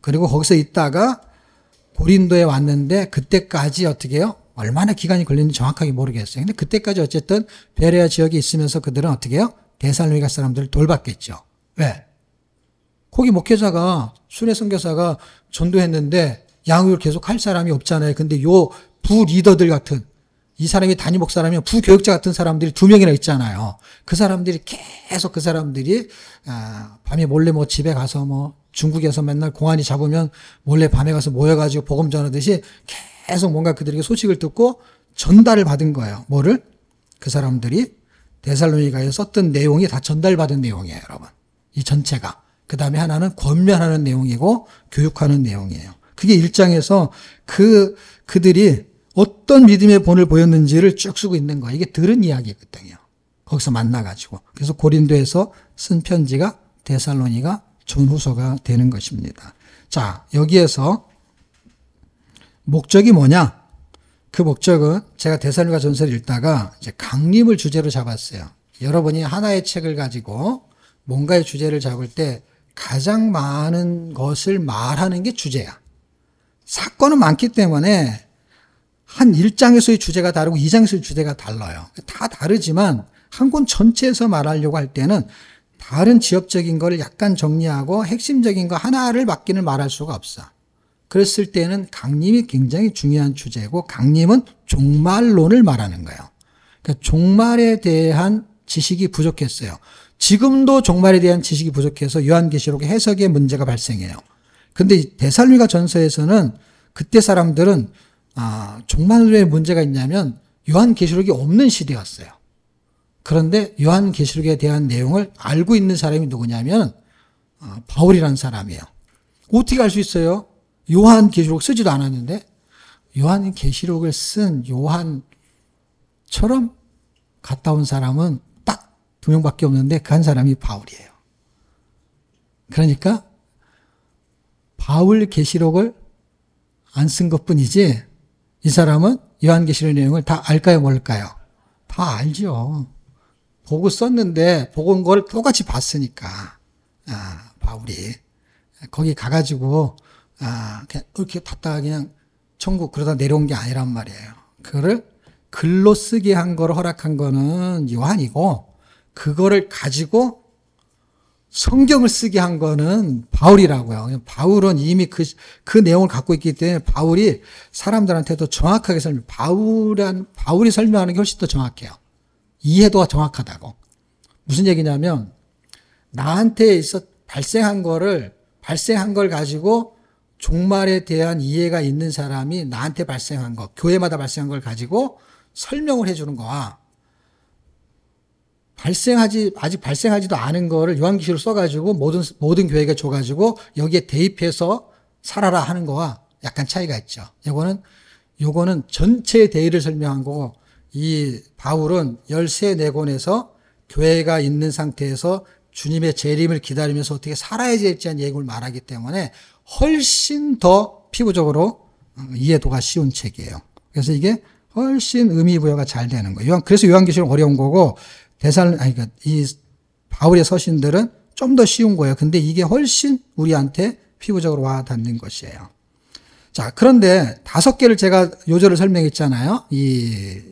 그리고 거기서 있다가 고린도에 왔는데 그때까지 어떻게 해요? 얼마나 기간이 걸리는지 정확하게 모르겠어요. 근데 그때까지 어쨌든 베레아 지역에 있으면서 그들은 어떻게 해요? 데살로니가 사람들을 돌봤겠죠. 왜? 거기 목회자가, 순회 선교사가 전도했는데 양육을 계속 할 사람이 없잖아요. 근데 요 부리더들 같은, 이 사람이 담임 목사라면 부교육자 같은 사람들이 2명이나 있잖아요. 그 사람들이 계속 밤에 몰래 뭐 집에 가서 뭐 중국에서 맨날 공안이 잡으면 몰래 밤에 가서 모여가지고 복음 전하듯이 계속 뭔가 그들에게 소식을 듣고 전달을 받은 거예요. 뭐를? 그 사람들이 데살로니가에 썼던 내용이 다 전달받은 내용이에요, 여러분. 이 전체가. 그 다음에 하나는 권면하는 내용이고 교육하는 내용이에요. 그게 1장에서 그들이 어떤 믿음의 본을 보였는지를 쭉 쓰고 있는 거예요. 이게 들은 이야기거든요. 거기서 만나가지고. 그래서 고린도에서 쓴 편지가 데살로니가 전후서가 되는 것입니다. 자, 여기에서 목적이 뭐냐? 그 목적은 제가 데살로니가 전서를 읽다가 이제 강림을 주제로 잡았어요. 여러분이 하나의 책을 가지고 뭔가의 주제를 잡을 때 가장 많은 것을 말하는 게 주제야. 사건은 많기 때문에 한 1장에서의 주제가 다르고 2장에서의 주제가 달라요. 다 다르지만 한 권 전체에서 말하려고 할 때는 다른 지역적인 걸 약간 정리하고 핵심적인 거 하나를 맡기는 말할 수가 없어. 그랬을 때는 강림이 굉장히 중요한 주제고, 강림은 종말론을 말하는 거예요. 그러니까 종말에 대한 지식이 부족했어요. 지금도 종말에 대한 지식이 부족해서 요한계시록의 해석에 문제가 발생해요. 근데 데살로니가 전서에서는 그때 사람들은 종말론에 문제가 있냐면 요한계시록이 없는 시대였어요. 그런데 요한계시록에 대한 내용을 알고 있는 사람이 누구냐면 바울이라는 사람이에요. 어떻게 알 수 있어요? 요한계시록 쓰지도 않았는데. 요한계시록을 쓴 요한처럼 갔다 온 사람은 딱 2명밖에 없는데 그 한 사람이 바울이에요. 그러니까 바울 계시록을 안 쓴 것뿐이지 이 사람은 요한계시록 내용을 다 알까요, 모를까요? 다 알죠. 보고 썼는데 보고 온 걸 똑같이 봤으니까 바울이 거기 가가지고 그냥 이렇게 봤다가 그냥 천국 그러다 내려온 게 아니란 말이에요. 그거를 글로 쓰게 한 거를 허락한 거는 요한이고 그거를 가지고 성경을 쓰게 한 거는 바울이라고요. 바울은 이미 그 내용을 갖고 있기 때문에 바울이 사람들한테도 정확하게 바울이 설명하는 게 훨씬 더 정확해요. 이해도가 정확하다고. 무슨 얘기냐면 나한테 발생한 걸 가지고 종말에 대한 이해가 있는 사람이 나한테 발생한 거, 교회마다 발생한 걸 가지고 설명을 해주는 거와 아직 발생하지도 않은 거를 요한계시록 써가지고 모든 교회가 줘가지고 여기에 대입해서 살아라 하는 거와 약간 차이가 있죠. 요거는 전체의 대의를 설명한 거고 이 바울은 13권에서 교회가 있는 상태에서 주님의 재림을 기다리면서 어떻게 살아야 될지 한 얘기를 말하기 때문에 훨씬 더 피부적으로 이해도가 쉬운 책이에요. 그래서 이게 훨씬 의미부여가 잘 되는 거예요. 그래서 요한계시록 어려운 거고 이 바울의 서신들은 좀 더 쉬운 거예요. 근데 이게 훨씬 우리한테 피부적으로 와닿는 것이에요. 자, 그런데 5개를 제가 요절을 설명했잖아요. 이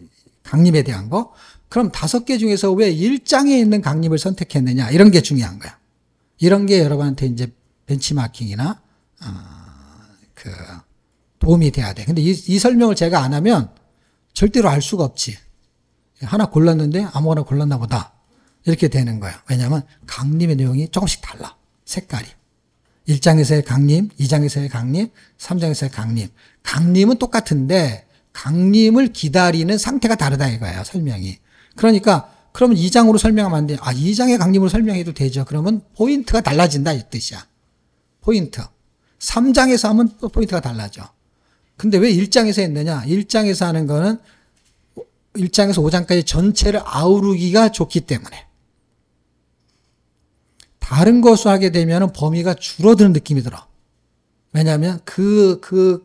강림에 대한 거. 그럼 5개 중에서 왜 1장에 있는 강림을 선택했느냐? 이런 게 중요한 거야. 이런 게 여러분한테 이제 벤치마킹이나 도움이 돼야 돼. 근데 이 설명을 제가 안 하면 절대로 알 수가 없지. 하나 골랐는데 아무거나 골랐나 보다. 이렇게 되는 거야. 왜냐하면 강림의 내용이 조금씩 달라. 색깔이. 1장에서의 강림, 2장에서의 강림, 3장에서의 강림. 강림은 똑같은데 강림을 기다리는 상태가 다르다 이거예요. 설명이. 그러니까 그러면 2장으로 설명하면 안 돼. 2장의 강림으로 설명해도 되죠. 그러면 포인트가 달라진다 이 뜻이야. 포인트. 3장에서 하면 또 포인트가 달라져. 근데 왜 1장에서 했느냐? 1장에서 하는 거는 1장에서 5장까지 전체를 아우르기가 좋기 때문에. 다른 것을 하게 되면 범위가 줄어드는 느낌이 들어. 왜냐하면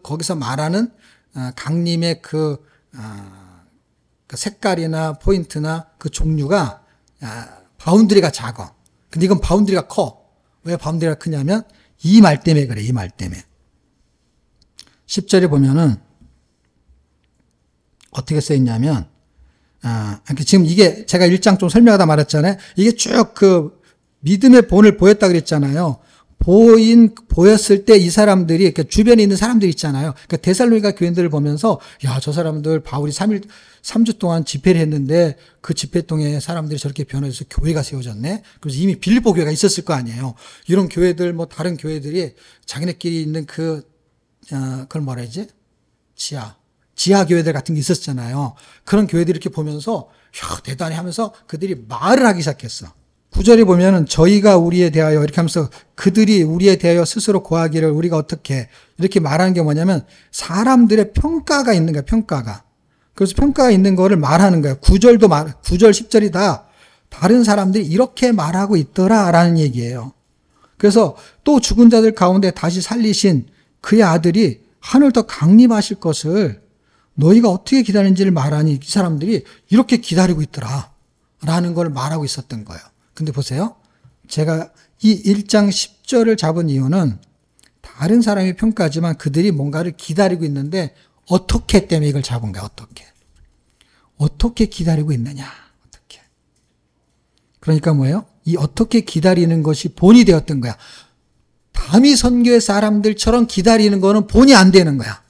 거기서 말하는 강림의 그 색깔이나 포인트나 그 종류가 바운드리가 작아. 근데 이건 바운드리가 커. 왜 바운드리가 크냐면 이 말 때문에 그래. 이 말 때문에. 10절에 보면은 어떻게 써 있냐면 지금 이게 제가 1장 좀 설명하다 말했잖아요. 이게 쭉 믿음의 본을 보였다 그랬잖아요. 보였을 때 이 사람들이, 주변에 있는 사람들 있잖아요. 데살로니가 교인들을 보면서, 야, 저 사람들 바울이 3주 동안 집회를 했는데 그 집회 동에 사람들이 저렇게 변해서 교회가 세워졌네? 그래서 이미 빌립보 교회가 있었을 거 아니에요. 이런 교회들, 다른 교회들이 자기네끼리 있는 그걸 뭐라 해야지? 지하 교회들 같은 게 있었잖아요. 그런 교회들 이렇게 보면서, 야, 대단히 하면서 그들이 말을 하기 시작했어. 9절에 보면은 저희가 우리에 대하여 이렇게 하면서 그들이 우리에 대하여 스스로 고하기를 우리가 어떻게 이렇게 말하는 게 뭐냐면 사람들의 평가가 있는 거야, 평가가. 그래서 평가가 있는 거를 말하는 거야. 9절, 10절이 다 다른 사람들이 이렇게 말하고 있더라라는 얘기예요. 그래서 또 죽은 자들 가운데 다시 살리신 그의 아들이 하늘 더 강림하실 것을 너희가 어떻게 기다리는지를 말하니 이 사람들이 이렇게 기다리고 있더라 라는 걸 말하고 있었던 거예요. 근데 보세요. 제가 이 1장 10절을 잡은 이유는 다른 사람의 평가지만 그들이 뭔가를 기다리고 있는데 어떻게 때문에 이걸 잡은 거야. 어떻게 기다리고 있느냐. 어떻게. 그러니까 뭐예요? 이 어떻게 기다리는 것이 본이 되었던 거야. 다미 선교의 사람들처럼 기다리는 거는 본이 안 되는 거야.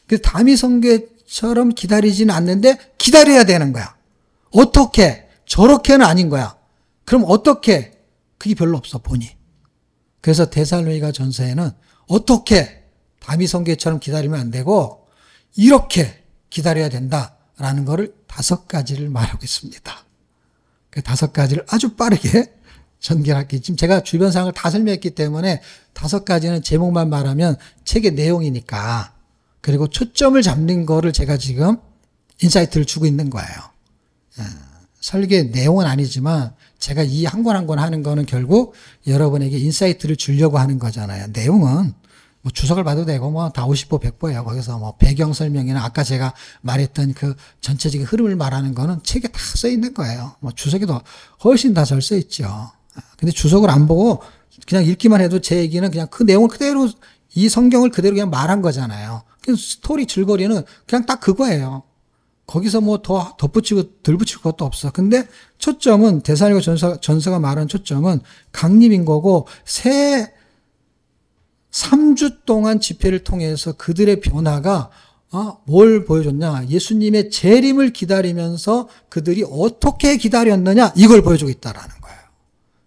그래서 다미 선교처럼 기다리지는 않는데 기다려야 되는 거야. 어떻게? 저렇게는 아닌 거야. 그럼 어떻게? 그게 별로 없어, 본이. 그래서 데살로니가 전서에는 어떻게 다미 선교처럼 기다리면 안 되고 이렇게 기다려야 된다라는 거를 5가지를 말하고 있습니다. 그 5가지를 아주 빠르게 전개할게요. 지금 제가 주변 상황을 다 설명했기 때문에 5가지는 제목만 말하면 책의 내용이니까. 그리고 초점을 잡는 거를 제가 지금 인사이트를 주고 있는 거예요. 설계 내용은 아니지만 제가 이 한 권 한 권 하는 거는 결국 여러분에게 인사이트를 주려고 하는 거잖아요. 내용은 뭐 주석을 봐도 되고 뭐 다 50보 100보예요. 거기서 뭐 배경 설명이나 아까 제가 말했던 그 전체적인 흐름을 말하는 거는 책에 다 써 있는 거예요. 뭐 주석에도 훨씬 다 잘 써 있죠. 근데 주석을 안 보고 그냥 읽기만 해도 제 얘기는 그냥 그 내용을 그대로 이 성경을 그대로 그냥 말한 거잖아요. 그래서 스토리 줄거리는 그냥 딱 그거예요. 거기서 뭐 더 덧붙이고 덜 붙일 것도 없어. 근데 초점은 데살로니가 전서가 말하는 초점은 강림인 거고 3주 동안 집회를 통해서 그들의 변화가 뭘 보여줬냐? 예수님의 재림을 기다리면서 그들이 어떻게 기다렸느냐? 이걸 보여주고 있다라는 거예요.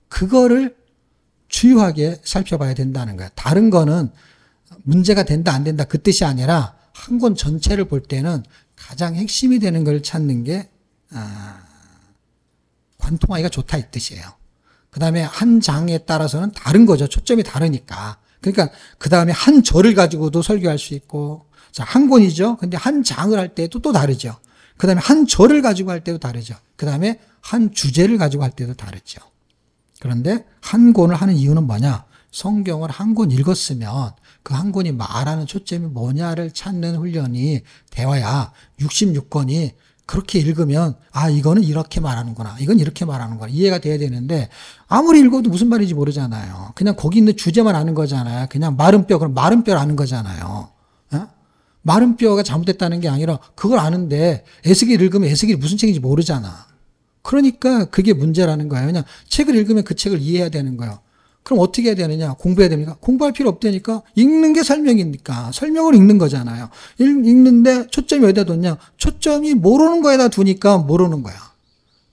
그거를 주요하게 살펴봐야 된다는 거예요. 다른 거는 문제가 된다 안 된다 그 뜻이 아니라 한 권 전체를 볼 때는 가장 핵심이 되는 걸 찾는 게 관통하기가 좋다 이 뜻이에요. 그 다음에 한 장에 따라서는 다른 거죠. 초점이 다르니까. 그러니까 그 다음에 한 절을 가지고도 설교할 수 있고, 자, 한 권이죠. 근데 한 장을 할 때도 또 다르죠. 그 다음에 한 절을 가지고 할 때도 다르죠. 그 다음에 한 주제를 가지고 할 때도 다르죠. 그런데 한 권을 하는 이유는 뭐냐? 성경을 한 권 읽었으면 그 한 권이 말하는 초점이 뭐냐를 찾는 훈련이 되어야 66권이 그렇게 읽으면 이거는 이렇게 말하는구나. 이건 이렇게 말하는구나. 이해가 돼야 되는데 아무리 읽어도 무슨 말인지 모르잖아요. 그냥 거기 있는 주제만 아는 거잖아요. 그냥 마른 뼈, 그럼 마른 뼈를 아는 거잖아요. 마른 뼈가 잘못됐다는 게 아니라 그걸 아는데 에스겔 읽으면 에스겔이 무슨 책인지 모르잖아. 그러니까 그게 문제라는 거예요. 그냥 책을 읽으면 그 책을 이해해야 되는 거예요. 그럼 어떻게 해야 되느냐? 공부해야 됩니까? 공부할 필요 없다니까. 읽는 게 설명이니까. 설명을 읽는 거잖아요. 읽는데 초점이 어디다 뒀냐? 초점이 모르는 거에다 두니까 모르는 거야.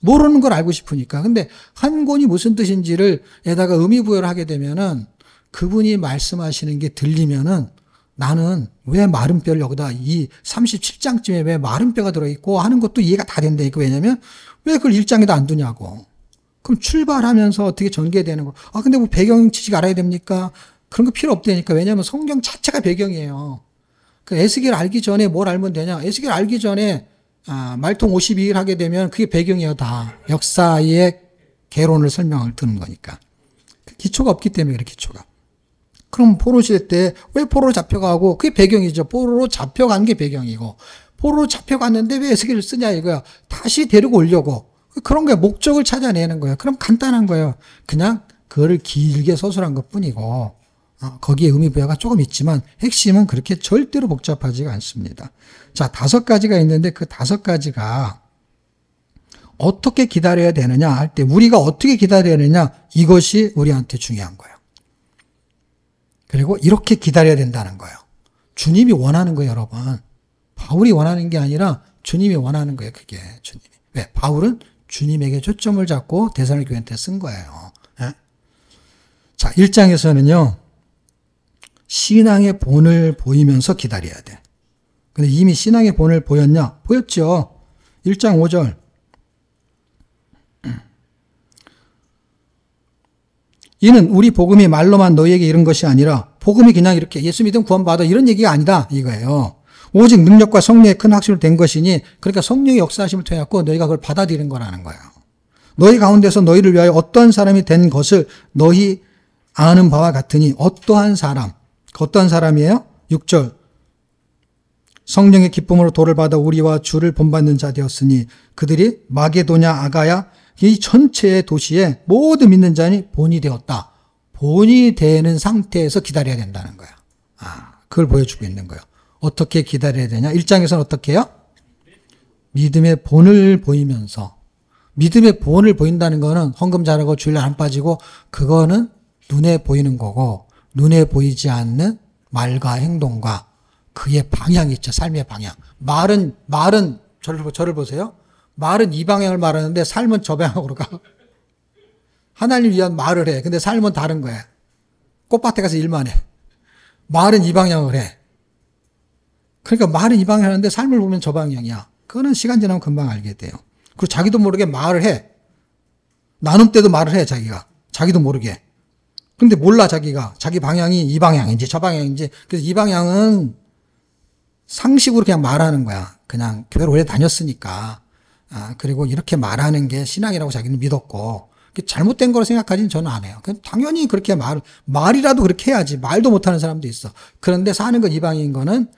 모르는 걸 알고 싶으니까. 근데 한 권이 무슨 뜻인지를 에다가 의미부여를 하게 되면은 그분이 말씀하시는 게 들리면은 나는 왜 마른 뼈를 여기다 이 37장쯤에 왜 마른 뼈가 들어있고 하는 것도 이해가 다 된다니까. 왜냐면 왜 그걸 1장에도 안 두냐고. 그럼 출발하면서 어떻게 전개되는 거. 근데 뭐 배경 지식 알아야 됩니까? 그런 거 필요 없다니까. 왜냐면 성경 자체가 배경이에요. 그 에스겔 알기 전에 뭘 알면 되냐? 에스겔 알기 전에 말통 52일 하게 되면 그게 배경이에요. 다. 역사의 개론을 설명을 듣는 거니까. 기초가 없기 때문에 그래, 기초가. 그럼 포로 시대 때 왜 포로로 잡혀가고 그게 배경이죠. 포로로 잡혀간 게 배경이고 포로로 잡혀갔는데 왜 에스겔을 쓰냐 이거야. 다시 데리고 오려고. 그런 거야. 목적을 찾아내는 거예요. 그럼 간단한 거예요. 그냥 그거를 길게 서술한 것 뿐이고 거기에 의미부여가 조금 있지만 핵심은 그렇게 절대로 복잡하지가 않습니다. 자, 5가지가 있는데 그 5가지가 어떻게 기다려야 되느냐 할 때 우리가 어떻게 기다려야 되느냐 이것이 우리한테 중요한 거예요. 그리고 이렇게 기다려야 된다는 거예요. 주님이 원하는 거예요, 여러분. 바울이 원하는 게 아니라 주님이 원하는 거예요, 그게. 주님이. 왜? 바울은 주님에게 초점을 잡고 데살로니가 교회한테 쓴 거예요. 예? 자, 1장에서는요. 신앙의 본을 보이면서 기다려야 돼. 근데 이미 신앙의 본을 보였냐? 보였죠. 1장 5절. 이는 우리 복음이 말로만 너희에게 이른 것이 아니라 복음이 그냥 이렇게 예수 믿으면 구원받아 이런 얘기가 아니다 이거예요. 오직 능력과 성령의 큰 확신으로 된 것이니 그러니까 성령의 역사하심을 통해 갖고 너희가 그걸 받아들이는 거라는 거예요. 너희 가운데서 너희를 위하여 어떤 사람이 된 것을 너희 아는 바와 같으니 어떠한 사람이에요? 6절. 성령의 기쁨으로 도를 받아 우리와 주를 본받는 자 되었으니 그들이 마게도냐 아가야 이 전체의 도시에 모든 믿는 자니 본이 되었다. 본이 되는 상태에서 기다려야 된다는 거야. 그걸 보여주고 있는 거예요. 어떻게 기다려야 되냐? 1장에서는 어떻게 해요? 믿음의 본을 보이면서. 믿음의 본을 보인다는 거는 헌금 잘하고 주일날 안 빠지고 그거는 눈에 보이는 거고 눈에 보이지 않는 말과 행동과 그의 방향이 있죠. 삶의 방향. 말은 저를 보세요. 말은 이 방향을 말하는데 삶은 저 방향으로 가. 하나님 위한 말을 해. 근데 삶은 다른 거야. 꽃밭에 가서 일만 해. 말은 이 방향을 해. 그러니까 말은 이 방향 하는데 삶을 보면 저 방향이야. 그거는 시간 지나면 금방 알게 돼요. 그리고 자기도 모르게 말을 해. 나눔 때도 말을 해, 자기가. 자기도 모르게. 근데 몰라, 자기가. 자기 방향이 이 방향인지 저 방향인지. 그래서 이 방향은 상식으로 그냥 말하는 거야. 그냥 교회를 오래 다녔으니까. 그리고 이렇게 말하는 게 신앙이라고 자기는 믿었고. 잘못된 거로 생각하지는 저는 안 해요. 당연히 그렇게 말이라도 그렇게 해야지. 말도 못하는 사람도 있어. 그런데 사는 것 이방인 거는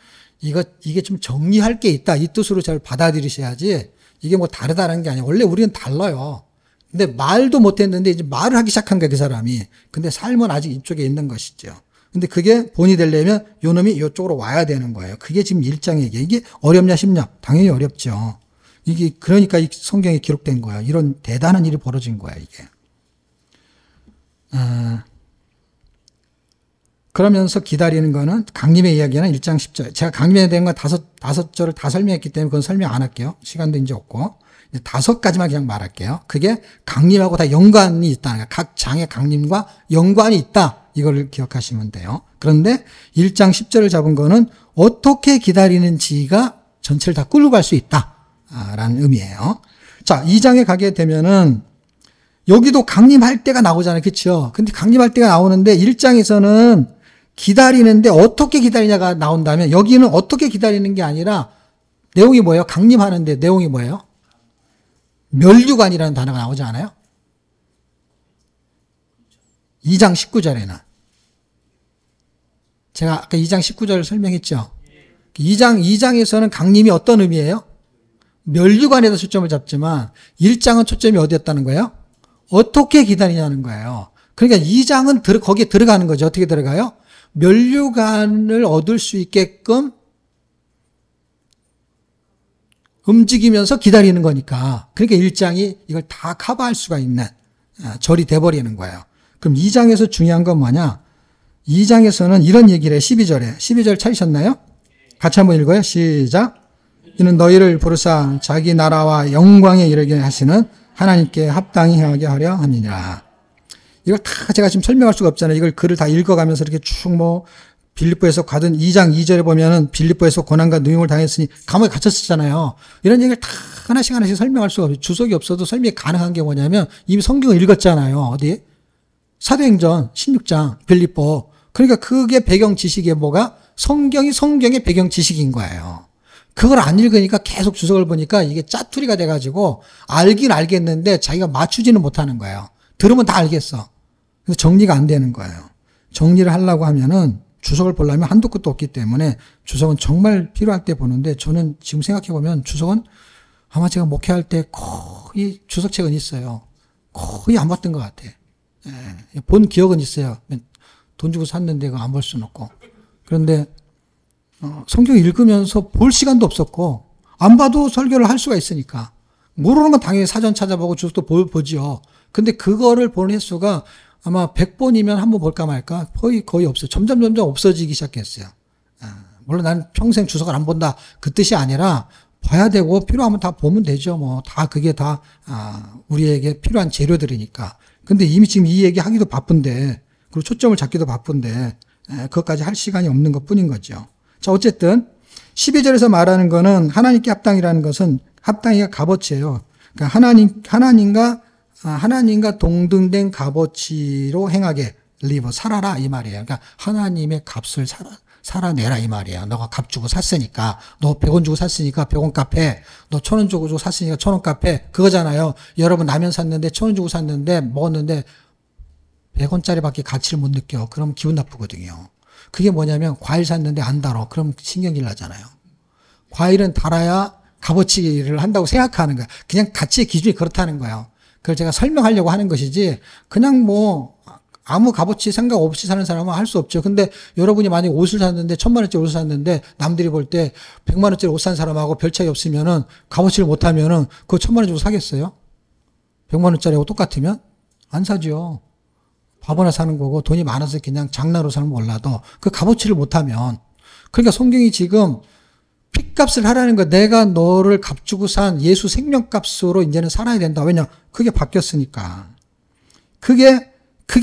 이게 좀 정리할 게 있다. 이 뜻으로 잘 받아들이셔야지. 이게 뭐 다르다는 게 아니야. 원래 우리는 달라요. 근데 말도 못했는데 이제 말을 하기 시작한 거야, 그 사람이. 근데 삶은 아직 이쪽에 있는 것이죠. 근데 그게 본이 되려면 요 놈이 이쪽으로 와야 되는 거예요. 그게 지금 1장의 얘기. 이게 어렵냐 싶냐? 당연히 어렵죠. 이게 그러니까 이 성경에 기록된 거야. 이런 대단한 일이 벌어진 거야, 이게. 그러면서 기다리는 거는 강림의 이야기는 1장 10절. 제가 강림에 대한 건 다섯 절을 다 설명했기 때문에 그건 설명 안 할게요. 시간도 이제 없고. 5가지만 그냥 말할게요. 그게 강림하고 다 연관이 있다는 거야. 각 장의 강림과 연관이 있다. 이걸 기억하시면 돼요. 그런데 1장 10절을 잡은 거는 어떻게 기다리는지가 전체를 다 끌고 갈 수 있다. 라는 의미예요. 자, 2장에 가게 되면은 여기도 강림할 때가 나오잖아요. 그렇죠? 근데 강림할 때가 나오는데 1장에서는 기다리는데 어떻게 기다리냐가 나온다면 여기는 어떻게 기다리는 게 아니라 내용이 뭐예요? 강림하는데 내용이 뭐예요? 멸류관이라는 단어가 나오지 않아요? 2장 19절에는. 제가 아까 2장 19절을 설명했죠? 2장에서는 강림이 어떤 의미예요? 멸류관에다 초점을 잡지만 1장은 초점이 어디였다는 거예요? 어떻게 기다리냐는 거예요. 그러니까 2장은 거기에 들어가는 거죠. 어떻게 들어가요? 멸류관을 얻을 수 있게끔 움직이면서 기다리는 거니까. 그러니까 1장이 이걸 다 커버할 수가 있는 절이 돼버리는 거예요. 그럼 2장에서 중요한 건 뭐냐? 2장에서는 이런 얘기를 해. 12절에. 12절 찾으셨나요? 같이 한번 읽어요. 시작. 이는 너희를 부르사 자기 나라와 영광에 이르게 하시는 하나님께 합당히 행하게 하려 함이니라. 이걸 다 제가 지금 설명할 수가 없잖아요. 이걸 글을 다 읽어가면서 이렇게 쭉 빌립보에서 가든 2장 2절에 보면은 빌립보에서 고난과 누임을 당했으니 감옥에 갇혔었잖아요. 이런 얘기를 다 하나씩 설명할 수가 없어요. 주석이 없어도 설명이 가능한 게 뭐냐면 이미 성경을 읽었잖아요. 어디? 사도행전 16장 빌립보. 그러니까 그게 배경 지식이 뭐가? 성경의 배경 지식인 거예요. 그걸 안 읽으니까 계속 주석을 보니까 이게 짜투리가 돼가지고 알긴 알겠는데 자기가 맞추지는 못하는 거예요. 들으면 다 알겠어. 그래서 정리가 안 되는 거예요. 정리를 하려고 하면은 주석을 보려면 한도 끝도 없기 때문에 주석은 정말 필요할 때 보는데 저는 지금 생각해보면 주석은 아마 제가 목회할 때 거의 주석책은 있어요. 거의 안 봤던 것 같아. 예, 본 기억은 있어요. 돈 주고 샀는데 그거 안 볼 수는 없고. 그런데 성경 읽으면서 볼 시간도 없었고 안 봐도 설교를 할 수가 있으니까 모르는 건 당연히 사전 찾아보고 주석도 보지요. 근데 그거를 보는 횟수가 아마 100번이면 한 번 볼까 말까 거의 없어요. 점점 없어지기 시작했어요. 물론 난 평생 주석을 안 본다 그 뜻이 아니라 봐야 되고 필요하면 다 보면 되죠. 뭐 다 그게 다 우리에게 필요한 재료들이니까. 근데 이미 지금 이 얘기 하기도 바쁜데 그리고 초점을 잡기도 바쁜데 그것까지 할 시간이 없는 것 뿐인 거죠. 자, 어쨌든 12절에서 말하는 거는 하나님께 합당이라는 것은 합당이가 값어치예요. 그러니까 하나님과 동등된 값어치로 행하게 살아라 이 말이에요. 그러니까 하나님의 값을 살아내라 이 말이에요. 너가 값 주고 샀으니까, 너 100원 주고 샀으니까 100원 카페, 너 1000원 주고 샀으니까 1000원 카페 그거잖아요. 여러분 라면 샀는데 1000원 주고 샀는데 먹었는데 100원짜리밖에 가치를 못 느껴. 그럼 기분 나쁘거든요. 그게 뭐냐면 과일 샀는데 안 달어. 그럼 신경질 나잖아요. 과일은 달아야 값어치를 한다고 생각하는 거야. 그냥 가치의 기준이 그렇다는 거예요. 그걸 제가 설명하려고 하는 것이지 그냥 아무 값어치 생각 없이 사는 사람은 할 수 없죠. 근데 여러분이 만약에 옷을 샀는데 1000만 원짜리 옷을 샀는데 남들이 볼 때 100만 원짜리 옷 산 사람하고 별 차이 없으면은 값어치를 못하면은 그거 1000만 원 주고 사겠어요? 100만 원짜리하고 똑같으면 안 사죠. 바보나 사는 거고 돈이 많아서 그냥 장난으로 사는 건 몰라도 그 값어치를 못하면. 그러니까 성경이 지금 핏값을 하라는 거. 내가 너를 값 주고 산 예수 생명값으로 이제는 살아야 된다. 왜냐? 그게 바뀌었으니까. 그게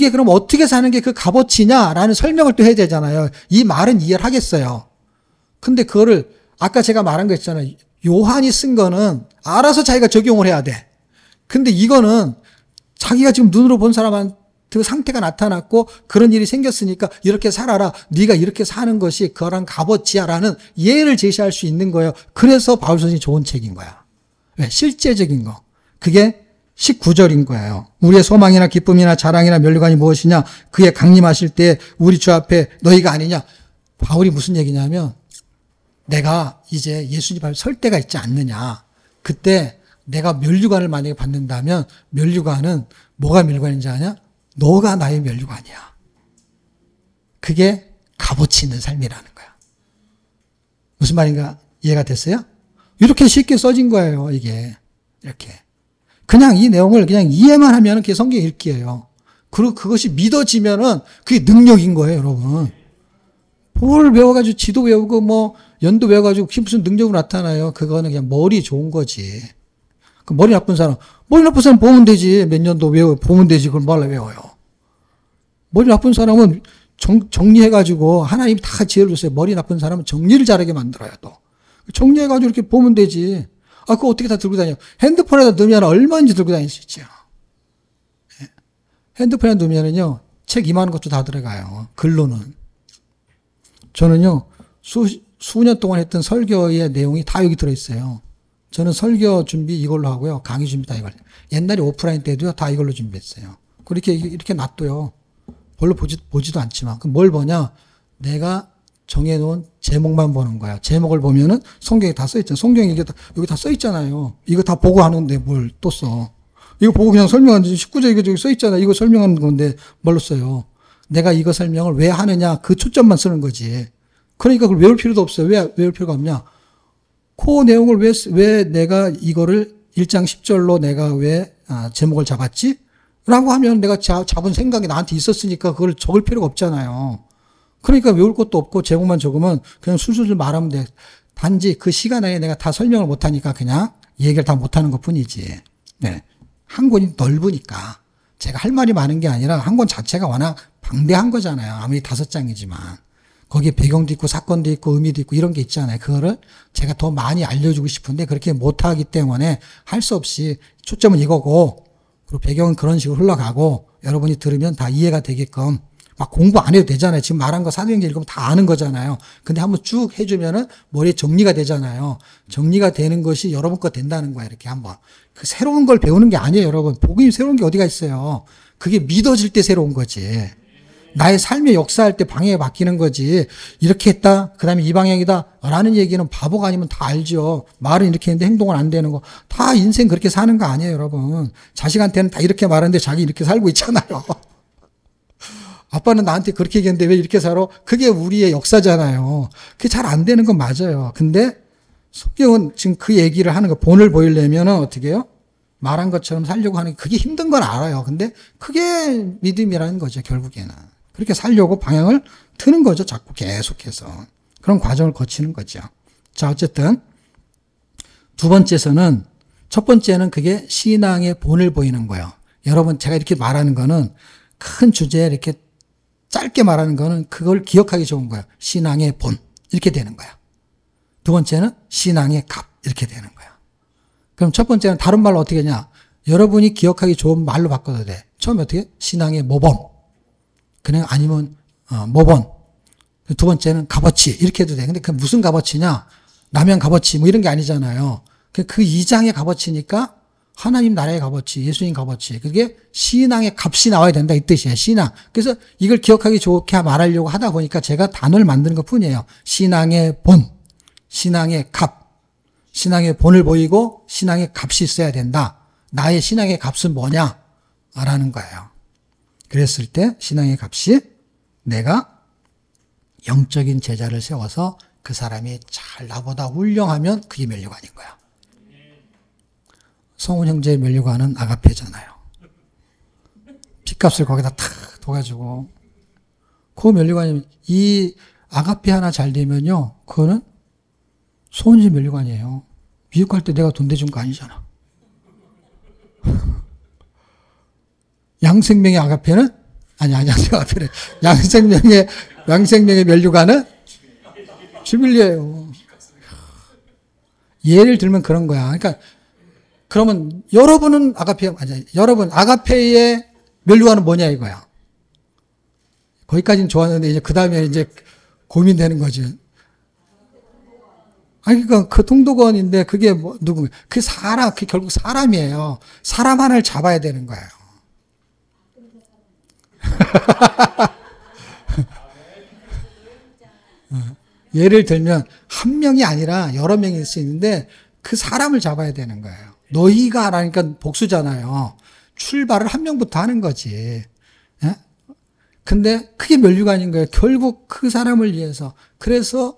그럼 어떻게 사는 게 그 값어치냐라는 설명을 또 해야 되잖아요. 이 말은 이해를 하겠어요. 근데 그거를 아까 제가 말한 거 있잖아요. 요한이 쓴 거는 알아서 자기가 적용을 해야 돼. 근데 이거는 자기가 지금 눈으로 본 사람한테 그 상태가 나타났고 그런 일이 생겼으니까 이렇게 살아라. 네가 이렇게 사는 것이 그런 값어치야라는 예를 제시할 수 있는 거예요. 그래서 바울 선생님이 좋은 책인 거야. 왜? 실제적인 거. 그게 19절인 거예요. 우리의 소망이나 기쁨이나 자랑이나 면류관이 무엇이냐? 그의 강림하실 때 우리 주 앞에 너희가 아니냐? 바울이 무슨 얘기냐면 내가 이제 예수님 앞에 설 때가 있지 않느냐. 그때 내가 면류관을 만약에 받는다면 면류관은 뭐가 면류관인지 아냐? 너가 나의 면류관이야. 그게 값어치 있는 삶이라는 거야. 무슨 말인가 이해가 됐어요? 이렇게 쉽게 써진 거예요, 이게. 이렇게. 그냥 이 내용을 그냥 이해만 하면 그게 성경 읽기예요. 그리고 그것이 믿어지면은 그게 능력인 거예요, 여러분. 뭘 외워가지고 지도 외우고 뭐 연도 외워가지고 그게 무슨 능력으로 나타나요? 그거는 그냥 머리 좋은 거지. 그 머리 나쁜 사람 보면 되지. 몇 년도 보면 되지. 그걸 뭘 외워요? 머리 나쁜 사람은 정리해가지고 하나님이 다 지혜를 줬어요. 머리 나쁜 사람은 정리를 잘하게 만들어요, 또. 정리해가지고 이렇게 보면 되지. 아, 그거 어떻게 다 들고 다녀? 핸드폰에다 넣으면 얼마인지 들고 다닐 수 있죠. 핸드폰에 넣으면은요, 책 이만한 것도 다 들어가요. 글로는. 저는요, 수년 동안 했던 설교의 내용이 다 여기 들어있어요. 저는 설교 준비 이걸로 하고요. 강의 준비 다 이걸로. 옛날에 오프라인 때도요, 다 이걸로 준비했어요. 그렇게, 이렇게 놔둬요. 별로 보지도 않지만. 그럼 뭘 보냐? 내가 정해놓은 제목만 보는 거야. 제목을 보면은 성경에 다 써있잖아. 성경에 이게 여기 다 써있잖아요. 이거 다 보고 하는데 뭘 또 써. 이거 보고 그냥 설명하는 19절 이거 저기 써있잖아. 이거 설명하는 건데 뭘로 써요? 내가 이거 설명을 왜 하느냐? 그 초점만 쓰는 거지. 그러니까 그걸 외울 필요도 없어요. 왜 외울 필요가 없냐? 그 내용을 왜 내가 이거를 1장 10절로 내가 왜 제목을 잡았지? 라고 하면 내가 잡은 생각이 나한테 있었으니까 그걸 적을 필요가 없잖아요. 그러니까 외울 것도 없고 제목만 적으면 그냥 술술 말하면 돼. 단지 그 시간 안에 내가 다 설명을 못하니까 그냥 얘기를 다 못하는 것 뿐이지. 네. 한 권이 넓으니까. 제가 할 말이 많은 게 아니라 한 권 자체가 워낙 방대한 거잖아요. 아무리 5장이지만. 거기에 배경도 있고 사건도 있고 의미도 있고 이런 게 있잖아요. 그거를 제가 더 많이 알려주고 싶은데 그렇게 못하기 때문에 할 수 없이 초점은 이거고 그리고 배경은 그런 식으로 흘러가고 여러분이 들으면 다 이해가 되게끔 막 공부 안 해도 되잖아요. 지금 말한 거 사도행전 읽으면 다 아는 거잖아요. 근데 한번 쭉 해주면은 머리에 정리가 되잖아요. 정리가 되는 것이 여러분 거 된다는 거야. 이렇게 한번. 그 새로운 걸 배우는 게 아니에요, 여러분. 복음이 새로운 게 어디가 있어요. 그게 믿어질 때 새로운 거지. 나의 삶의 역사할 때 방향이 바뀌는 거지. 이렇게 했다. 그 다음에 이 방향이다. 라는 얘기는 바보가 아니면 다 알죠. 말은 이렇게 했는데 행동은 안 되는 거. 다 인생 그렇게 사는 거 아니에요, 여러분. 자식한테는 다 이렇게 말하는데 자기 이렇게 살고 있잖아요. 아빠는 나한테 그렇게 얘기했는데 왜 이렇게 살아? 그게 우리의 역사잖아요. 그게 잘 안 되는 건 맞아요. 근데 성경은 지금 그 얘기를 하는 거, 본을 보이려면은 어떻게 해요? 말한 것처럼 살려고 하는 게 그게 힘든 건 알아요. 근데 그게 믿음이라는 거죠, 결국에는. 그렇게 살려고 방향을 트는 거죠, 자꾸 계속해서. 그런 과정을 거치는 거죠. 자, 어쨌든 두 번째에서는 첫 번째는 그게 신앙의 본을 보이는 거예요. 여러분, 제가 이렇게 말하는 거는 큰 주제에 이렇게 짧게 말하는 거는 그걸 기억하기 좋은 거예요. 신앙의 본. 이렇게 되는 거야. 두 번째는 신앙의 값. 이렇게 되는 거야. 그럼 첫 번째는 다른 말로 어떻게 하냐. 여러분이 기억하기 좋은 말로 바꿔도 돼. 처음에 어떻게? 신앙의 모범. 그냥 아니면 모범. 두 번째는 값어치. 이렇게 해도 돼. 근데 그 무슨 값어치냐. 라면 값어치 뭐 이런 게 아니잖아요. 그 2장의 값어치니까 하나님 나라의 값어치, 예수님 값어치. 그게 신앙의 값이 나와야 된다 이 뜻이에요. 신앙. 그래서 이걸 기억하기 좋게 말하려고 하다 보니까 제가 단어를 만드는 것 뿐이에요. 신앙의 본, 신앙의 값. 신앙의 본을 보이고 신앙의 값이 있어야 된다. 나의 신앙의 값은 뭐냐? 라는 거예요. 그랬을 때 신앙의 값이 내가 영적인 제자를 세워서 그 사람이 잘 나보다 훌륭하면 그게 면류관인 거야. 성훈 형제의 면류관은 아가페잖아요. 핏값을 거기다 탁 둬가지고 그 면류관이 이 아가페 하나 잘 되면요, 그거는 성훈 면류관이에요. 미국 갈 때 내가 돈 대준 거 아니잖아. 양생명의 아가페는 양생명의 면류관은 주빌리예요. 예를 들면 그런 거야. 그러니까 그러면 여러분은 여러분 아가페의 면류관은 뭐냐 이거야. 거기까지는 좋았는데 이제 그 다음에 이제 고민되는 거지. 아니, 그러니까 그 동독원인데 그게 뭐, 누구, 그 사람, 그 결국 사람이에요. 사람 하나를 잡아야 되는 거예요. 예를 들면, 한 명이 아니라 여러 명일 수 있는데, 그 사람을 잡아야 되는 거예요. 너희가 하라니까 복수잖아요. 출발을 한 명부터 하는 거지. 예? 근데 그게 면류관인 거예요. 결국 그 사람을 위해서. 그래서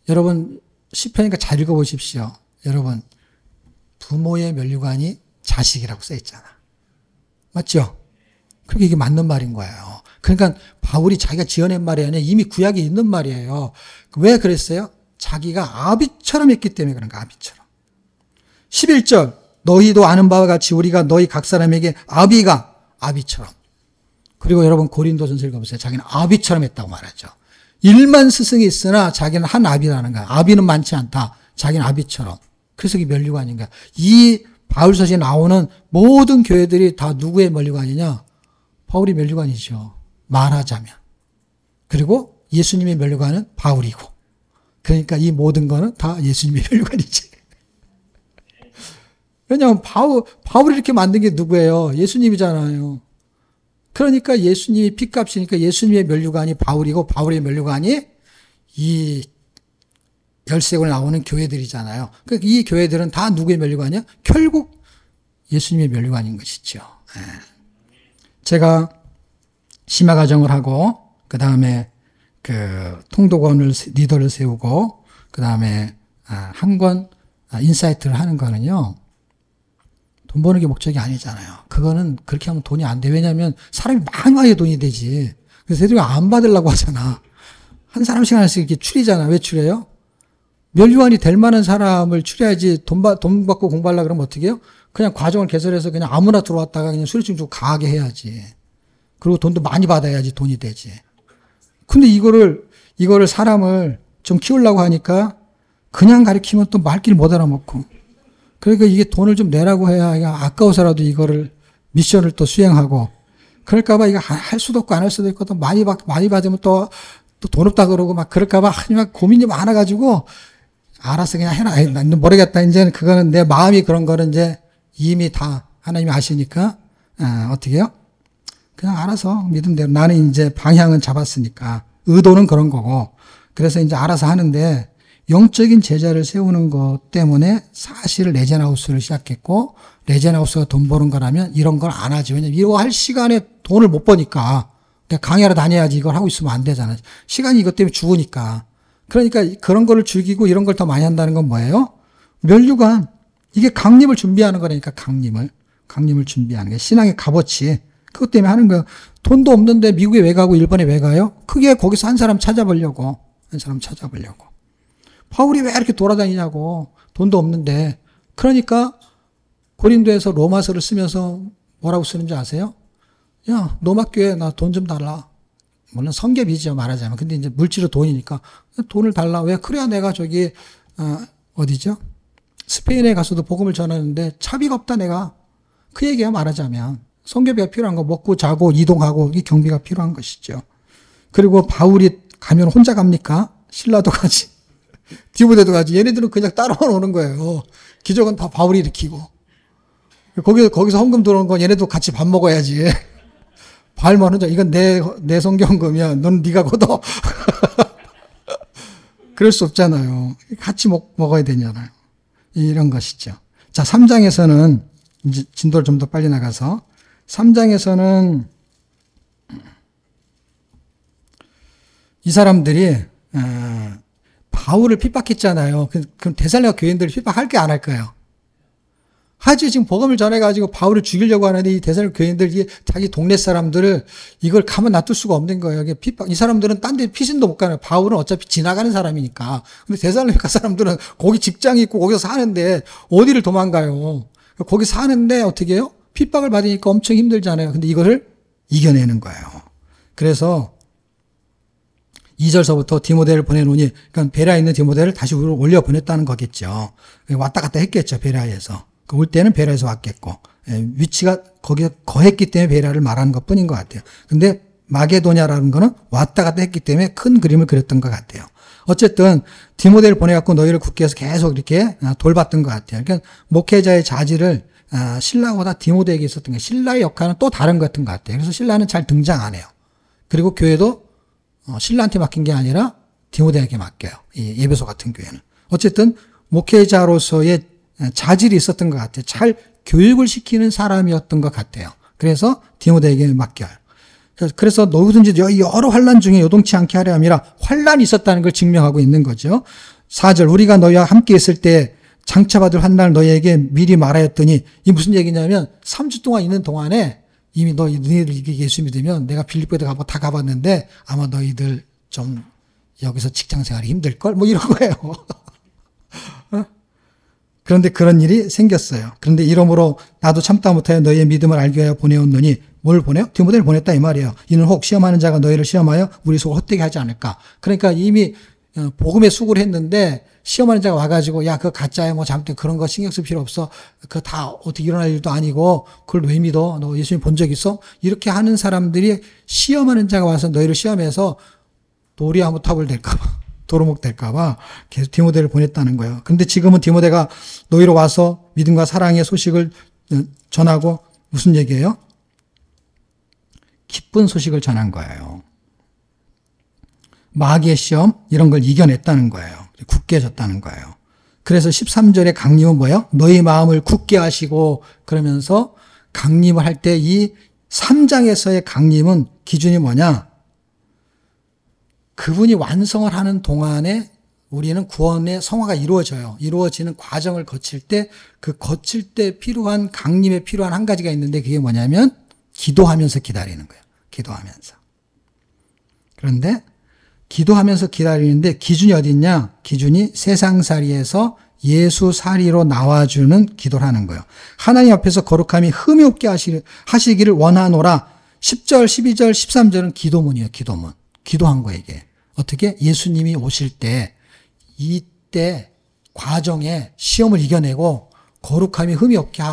여러분 시편이니까 잘 읽어보십시오. 여러분 부모의 면류관이 자식이라고 써 있잖아. 맞죠? 그게 이게 맞는 말인 거예요. 그러니까 바울이 자기가 지어낸 말이 아니라 이미 구약에 있는 말이에요. 왜 그랬어요? 자기가 아비처럼 했기 때문에 그런 거야. 아비처럼. 11절 너희도 아는 바와 같이 우리가 너희 각 사람에게 아비가 아비처럼. 그리고 여러분 고린도전서 읽어보세요. 자기는 아비처럼 했다고 말하죠. 1만 스승이 있으나 자기는 한 아비라는 거야. 아비는 많지 않다. 자기는 아비처럼. 그래서 이게 면류관인 거야. 이 바울서시에 나오는 모든 교회들이 다 누구의 면류관이냐? 바울이 면류관이죠. 말하자면. 그리고 예수님의 면류관은 바울이고. 그러니까 이 모든 거는 다 예수님의 면류관이지. 왜냐하면 바울이 이렇게 만든 게 누구예요? 예수님이잖아요. 그러니까 예수님이 핏값이니까 예수님의 면류관이 바울이고 바울의 면류관이 이 열세골 나오는 교회들이잖아요. 그러니까 이 교회들은 다 누구의 면류관이야? 결국 예수님의 면류관인 것이죠. 제가 심화과정을 하고 그 다음에 그 통독원을 리더를 세우고 그 다음에 한 권 인사이트를 하는 거는요. 돈 버는 게 목적이 아니잖아요. 그거는 그렇게 하면 돈이 안 돼. 왜냐하면 사람이 많이 와야 돈이 되지. 그래서 애들이 안 받으려고 하잖아. 한 사람씩 하나씩 이렇게 추리잖아. 왜 추려요? 면류관이 될 만한 사람을 추려야지. 돈 받고 공부하려고 그러면 어떻게 해요? 그냥 과정을 개설해서 그냥 아무나 들어왔다가 그냥 수료증 주고 가게 해야지. 그리고 돈도 많이 받아야지 돈이 되지. 근데 이거를 사람을 좀 키우려고 하니까 그냥 가르치면 또 말귀를 못 알아먹고. 그러니까 이게 돈을 좀 내라고 해야 아까워서라도 이거를 미션을 또 수행하고. 그럴까봐 이거 할 수도 없고 안 할 수도 있고 또 많이 받으면 또 돈 없다 그러고 막 그럴까봐 하지만 고민이 많아가지고 알아서 그냥 해라. 난 모르겠다. 이제는 그거는 내 마음이 그런 거는 이제 이미 다 하나님이 아시니까, 어떻게 해요? 그냥 알아서 믿음 대로. 나는 이제 방향은 잡았으니까. 의도는 그런 거고. 그래서 이제 알아서 하는데, 영적인 제자를 세우는 것 때문에 사실 레젠하우스를 시작했고, 레젠하우스가 돈 버는 거라면 이런 걸 안 하지. 왜냐면 이거 할 시간에 돈을 못 버니까. 강의하러 다녀야지 이걸 하고 있으면 안 되잖아. 시간이 이것 때문에 죽으니까. 그러니까 그런 거를 즐기고 이런 걸 더 많이 한다는 건 뭐예요? 면류관. 이게 강림을 준비하는 거라니까, 강림을 준비하는 게. 신앙의 값어치. 그것 때문에 하는 거예요. 돈도 없는데 미국에 왜 가고 일본에 왜 가요? 그게 거기서 한 사람 찾아보려고. 바울이 왜 이렇게 돌아다니냐고. 돈도 없는데. 그러니까 고린도에서 로마서를 쓰면서 뭐라고 쓰는지 아세요? 야, 로마교회 나 돈 좀 달라. 물론 성ገብ이죠, 말하자면. 근데 이제 물질로 돈이니까 돈을 달라. 왜? 그래야 내가 저기 어디죠? 스페인에 가서도 복음을 전하는데 차비가 없다 내가. 그 얘기야, 말하자면. 성교비가 필요한 거, 먹고 자고 이동하고 이 경비가 필요한 것이죠. 그리고 바울이 가면 혼자 갑니까? 신라도 가지. 디모데도 가지. 얘네들은 그냥 따라만 오는 거예요. 기적은 다 바울이 일으키고. 거기서 헌금 들어오는 건 얘네도 같이 밥 먹어야지. 바울만 혼자, 이건 내 성경금이야. 넌 네가 걷어. 그럴 수 없잖아요. 같이 먹어야 되잖아요. 이런 것이죠. 자, 3장에서는 이제 진도를 좀 더 빨리 나가서 3장에서는 이 사람들이 바울을 핍박했잖아요. 그럼 데살로니가 교인들을 핍박할게 안 할까요? 하지. 지금 복음을 전해가지고 바울을 죽이려고 하는데 이 데살로니가 교인들이 자기 동네 사람들을 이걸 가만 놔둘 수가 없는 거예요. 이게 핍박. 이 사람들은 딴 데 피신도 못 가요. 바울은 어차피 지나가는 사람이니까. 근데 데살로니가 사람들은 거기 직장이 있고 거기서 사는데 어디를 도망가요? 거기 사는데 어떻게 해요? 핍박을 받으니까 엄청 힘들잖아요. 근데 이거를 이겨내는 거예요. 그래서 2절서부터 디모데를 보내놓으니, 그러니까 베레아에 있는 디모데를 다시 올려 보냈다는 거겠죠. 왔다 갔다 했겠죠, 베레아에서. 올 때는 베레아에서 왔겠고, 위치가 거기에 거했기 때문에 베레아를 말하는 것 뿐인 것 같아요. 근데 마게도냐라는 거는 왔다 갔다 했기 때문에 큰 그림을 그렸던 것 같아요. 어쨌든 디모데를 보내갖고 너희를 굳게 해서 계속 이렇게 돌봤던 것 같아요. 그러니까 목회자의 자질을 신라보다 디모데에게 있었던 게 신라의 역할은 또 다른 것 같은 것 같아요. 그래서 신라는 잘 등장 안 해요. 그리고 교회도 신라한테 맡긴 게 아니라 디모데에게 맡겨요. 이 에베소 같은 교회는. 어쨌든 목회자로서의 자질이 있었던 것 같아요. 잘 교육을 시키는 사람이었던 것 같아요. 그래서 디모데에게 맡겨요. 그래서 누구든지 여러 환난 중에 요동치 않게 하려 함이라 환난이 있었다는 걸 증명하고 있는 거죠. 4절 우리가 너희와 함께 있을 때 장차받을 환난을 너희에게 미리 말하였더니 이 무슨 얘기냐면 3주 동안 있는 동안에 이미 너희들 예수 믿으면 내가 빌립보에도 다 가봤는데 아마 너희들 좀 여기서 직장 생활이 힘들걸? 뭐 이런 거예요. 그런데 그런 일이 생겼어요. 그런데 이러므로 나도 참다 못하여 너희의 믿음을 알게 하여 보내었노니 뭘 보내요? 디모데를 보냈다 이 말이에요. 이는 혹 시험하는 자가 너희를 시험하여 우리 속을 헛되게 하지 않을까. 그러니까 이미 복음에 수고를 했는데 시험하는 자가 와가지고 야 그거 가짜야 뭐 잘못된 그런 거 신경 쓸 필요 없어. 그거 다 어떻게 일어날 일도 아니고 그걸 왜 믿어? 너 예수님 본 적 있어? 이렇게 하는 사람들이 시험하는 자가 와서 너희를 시험해서 도리아무탑을 될까봐 도루묵 될까봐 계속 디모데를 보냈다는 거예요. 근데 지금은 디모데가 너희로 와서 믿음과 사랑의 소식을 전하고 무슨 얘기예요? 기쁜 소식을 전한 거예요. 마귀의 시험 이런 걸 이겨냈다는 거예요. 굳게 해줬다는 거예요. 그래서 13절의 강림은 뭐예요? 너희 마음을 굳게 하시고 그러면서 강림을 할 때 이 3장에서의 강림은 기준이 뭐냐? 그분이 완성을 하는 동안에 우리는 구원의 성화가 이루어져요. 이루어지는 과정을 거칠 때 그 거칠 때 필요한 강림에 필요한 한 가지가 있는데 그게 뭐냐면 기도하면서 기다리는 거예요. 기도하면서. 그런데 기도하면서 기다리는데 기준이 어디 있냐? 기준이 세상살이에서 예수살이로 나와주는 기도를 하는 거예요. 하나님 앞에서 거룩함이 흠이 없게 하시기를 원하노라. 10절, 12절, 13절은 기도문이에요. 기도문. 기도한 거예요, 이게. 어떻게? 예수님이 오실 때, 이때 과정에 시험을 이겨내고 거룩함이 흠이 없게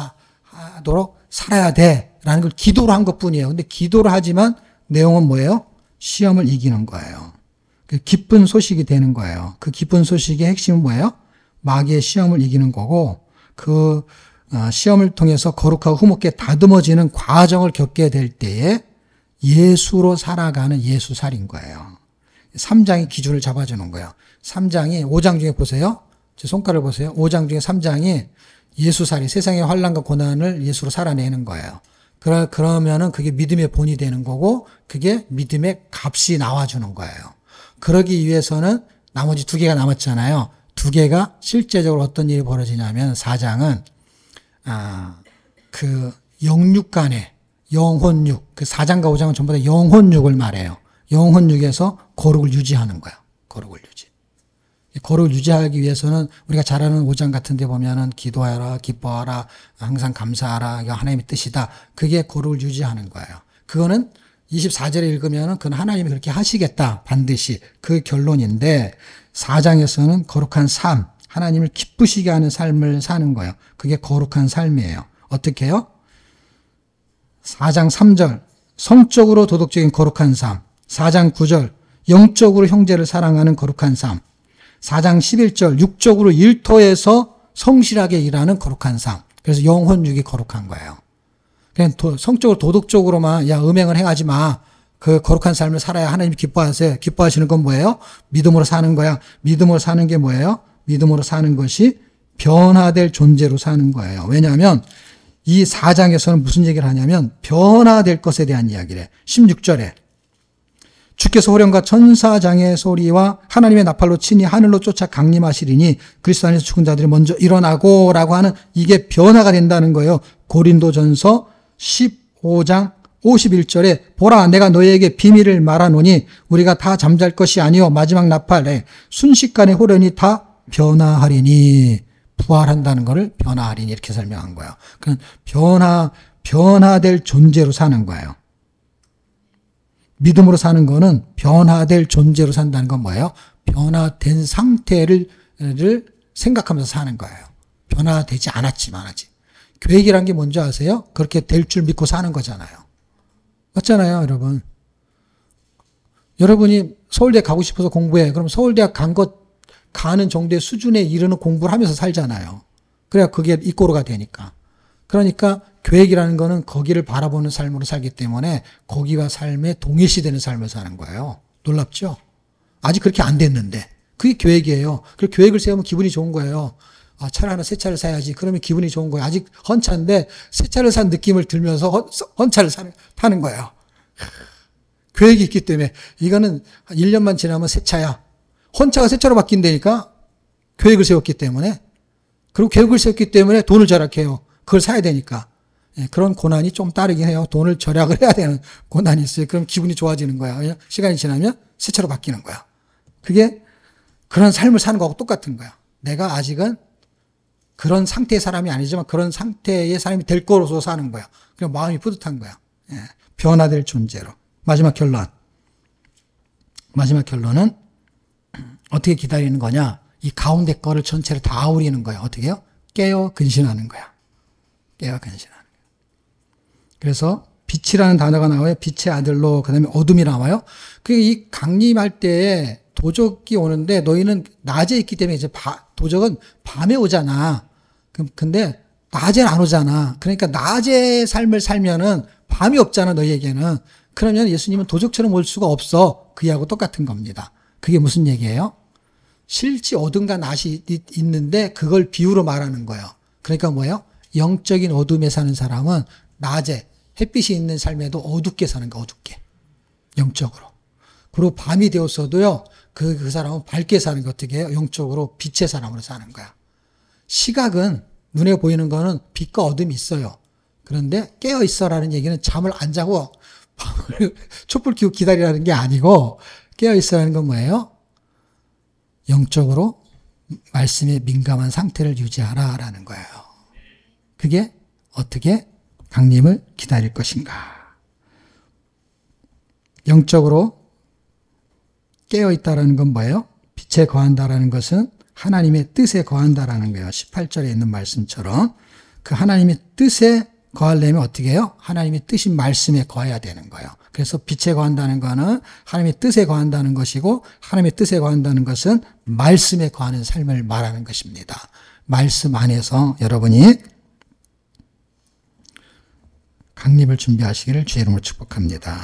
하도록 살아야 돼. 라는 걸 기도로 한 것 뿐이에요. 근데 기도를 하지만 내용은 뭐예요? 시험을 이기는 거예요. 그 기쁜 소식이 되는 거예요. 그 기쁜 소식의 핵심은 뭐예요? 마귀의 시험을 이기는 거고, 그 시험을 통해서 거룩하고 흠없게 다듬어지는 과정을 겪게 될 때에 예수로 살아가는 예수살인 거예요. 3장이 기준을 잡아주는 거예요. 3장이 5장 중에 보세요. 제 손가락을 보세요. 5장 중에 3장이 예수살이 세상의 환난과 고난을 예수로 살아내는 거예요. 그러면은 그게 믿음의 본이 되는 거고 그게 믿음의 값이 나와주는 거예요. 그러기 위해서는 나머지 2개가 남았잖아요. 2개가 실제적으로 어떤 일이 벌어지냐면 4장은 그 영육 간의 영혼육, 그 4장과 5장은 전부 다 영혼육을 말해요. 영혼육에서 거룩을 유지하는 거야. 거룩을 유지. 거룩을 유지하기 위해서는 우리가 잘 아는 5장 같은 데 보면은 기도하라, 기뻐하라, 항상 감사하라, 이거 하나님의 뜻이다. 그게 거룩을 유지하는 거예요. 그거는 24절에 읽으면은 그건 하나님이 그렇게 하시겠다. 반드시. 그 결론인데 4장에서는 거룩한 삶, 하나님을 기쁘시게 하는 삶을 사는 거예요. 그게 거룩한 삶이에요. 어떻게 해요? 4장 3절 성적으로 도덕적인 거룩한 삶, 4장 9절 영적으로 형제를 사랑하는 거룩한 삶, 4장 11절 육적으로 일터에서 성실하게 일하는 거룩한 삶. 그래서 영혼육이 거룩한 거예요. 그냥 성적으로 도덕적으로만 야 음행을 행하지 마. 그 거룩한 삶을 살아야 하나님 기뻐하세요. 기뻐하시는 건 뭐예요? 믿음으로 사는 거야. 믿음으로 사는 게 뭐예요? 믿음으로 사는 것이 변화될 존재로 사는 거예요. 왜냐하면 이 4장에서는 무슨 얘기를 하냐면 변화될 것에 대한 이야기를 해. 16절에 주께서 호령과 천사장의 소리와 하나님의 나팔로 친히 하늘로 쫓아 강림하시리니 그리스도 안에서 죽은 자들이 먼저 일어나고 라고 하는 이게 변화가 된다는 거예요. 고린도전서 15장 51절에 보라 내가 너희에게 비밀을 말하노니 우리가 다 잠잘 것이 아니요 마지막 나팔에 순식간에 호련히 다 변화하리니 부활한다는 것을 변화하리니 이렇게 설명한 거예요. 그냥 변화될 존재로 사는 거예요. 믿음으로 사는 거는 변화될 존재로 산다는 건 뭐예요? 변화된 상태를 생각하면서 사는 거예요. 변화되지 않았지만 아직. 계획이란 게 뭔지 아세요? 그렇게 될 줄 믿고 사는 거잖아요. 맞잖아요, 여러분. 여러분이 서울대 가고 싶어서 공부해. 그럼 서울대학 가는 정도의 수준에 이르는 공부를 하면서 살잖아요. 그래야 그게 이꼬르가 되니까. 그러니까 계획이라는 거는 거기를 바라보는 삶으로 살기 때문에 거기와 삶에 동일시되는 삶을 사는 거예요. 놀랍죠? 아직 그렇게 안 됐는데. 그게 계획이에요. 그 계획을 세우면 기분이 좋은 거예요. 아, 차를 하나 새 차를 사야지. 그러면 기분이 좋은 거예요. 아직 헌차인데 새 차를 산 느낌을 들면서 헌차를 타는 거예요. 계획이 있기 때문에 이거는 1년만 지나면 새 차야. 헌차가 새 차로 바뀐다니까 계획을 세웠기 때문에. 그리고 계획을 세웠기 때문에 돈을 절약해요. 그걸 사야 되니까. 예, 그런 고난이 좀 따르긴 해요. 돈을 절약을 해야 되는 고난이 있어요. 그럼 기분이 좋아지는 거야. 시간이 지나면 새 차로 바뀌는 거야. 그게 그런 삶을 사는 거하고 똑같은 거야. 내가 아직은 그런 상태의 사람이 아니지만 그런 상태의 사람이 될 거로서 사는 거야. 그냥 마음이 뿌듯한 거야. 예, 변화될 존재로. 마지막 결론은 어떻게 기다리는 거냐? 이 가운데 거를 전체를 다 아우리는 거야. 어떻게 해요? 깨어 근신하는 거야. 깨어 근신하는 거야. 그래서 빛이라는 단어가 나와요. 빛의 아들로. 그 다음에 어둠이 나와요. 이 강림할 때에 도적이 오는데 너희는 낮에 있기 때문에 이제 도적은 밤에 오잖아. 근데 낮에는 안 오잖아. 그러니까 낮의 삶을 살면은 밤이 없잖아, 너희에게는. 그러면 예수님은 도적처럼 올 수가 없어. 그하고 똑같은 겁니다. 그게 무슨 얘기예요? 실제 어둠과 낮이 있는데 그걸 비유로 말하는 거예요. 그러니까 뭐예요? 영적인 어둠에 사는 사람은 낮에 햇빛이 있는 삶에도 어둡게 사는 거야, 어둡게. 영적으로. 그리고 밤이 되었어도요, 그 사람은 밝게 사는 거 어떻게 해요? 영적으로 빛의 사람으로 사는 거야. 시각은 눈에 보이는 거는 빛과 어둠이 있어요. 그런데 깨어 있어라는 얘기는 잠을 안 자고 밤을 촛불 켜고 기다리라는 게 아니고 깨어 있어라는 건 뭐예요? 영적으로 말씀에 민감한 상태를 유지하라라는 거예요. 그게 어떻게 강림을 기다릴 것인가? 영적으로 깨어 있다라는 건 뭐예요? 빛에 거한다라는 것은 하나님의 뜻에 거한다라는 거예요. 18절에 있는 말씀처럼 그 하나님의 뜻에 거하려면 어떻게 해요? 하나님의 뜻인 말씀에 거해야 되는 거예요. 그래서 빛에 거한다는 거는 하나님의 뜻에 거한다는 것이고 하나님의 뜻에 거한다는 것은 말씀에 거하는 삶을 말하는 것입니다. 말씀 안에서 여러분이 강림을 준비하시기를 주의 이름으로 축복합니다.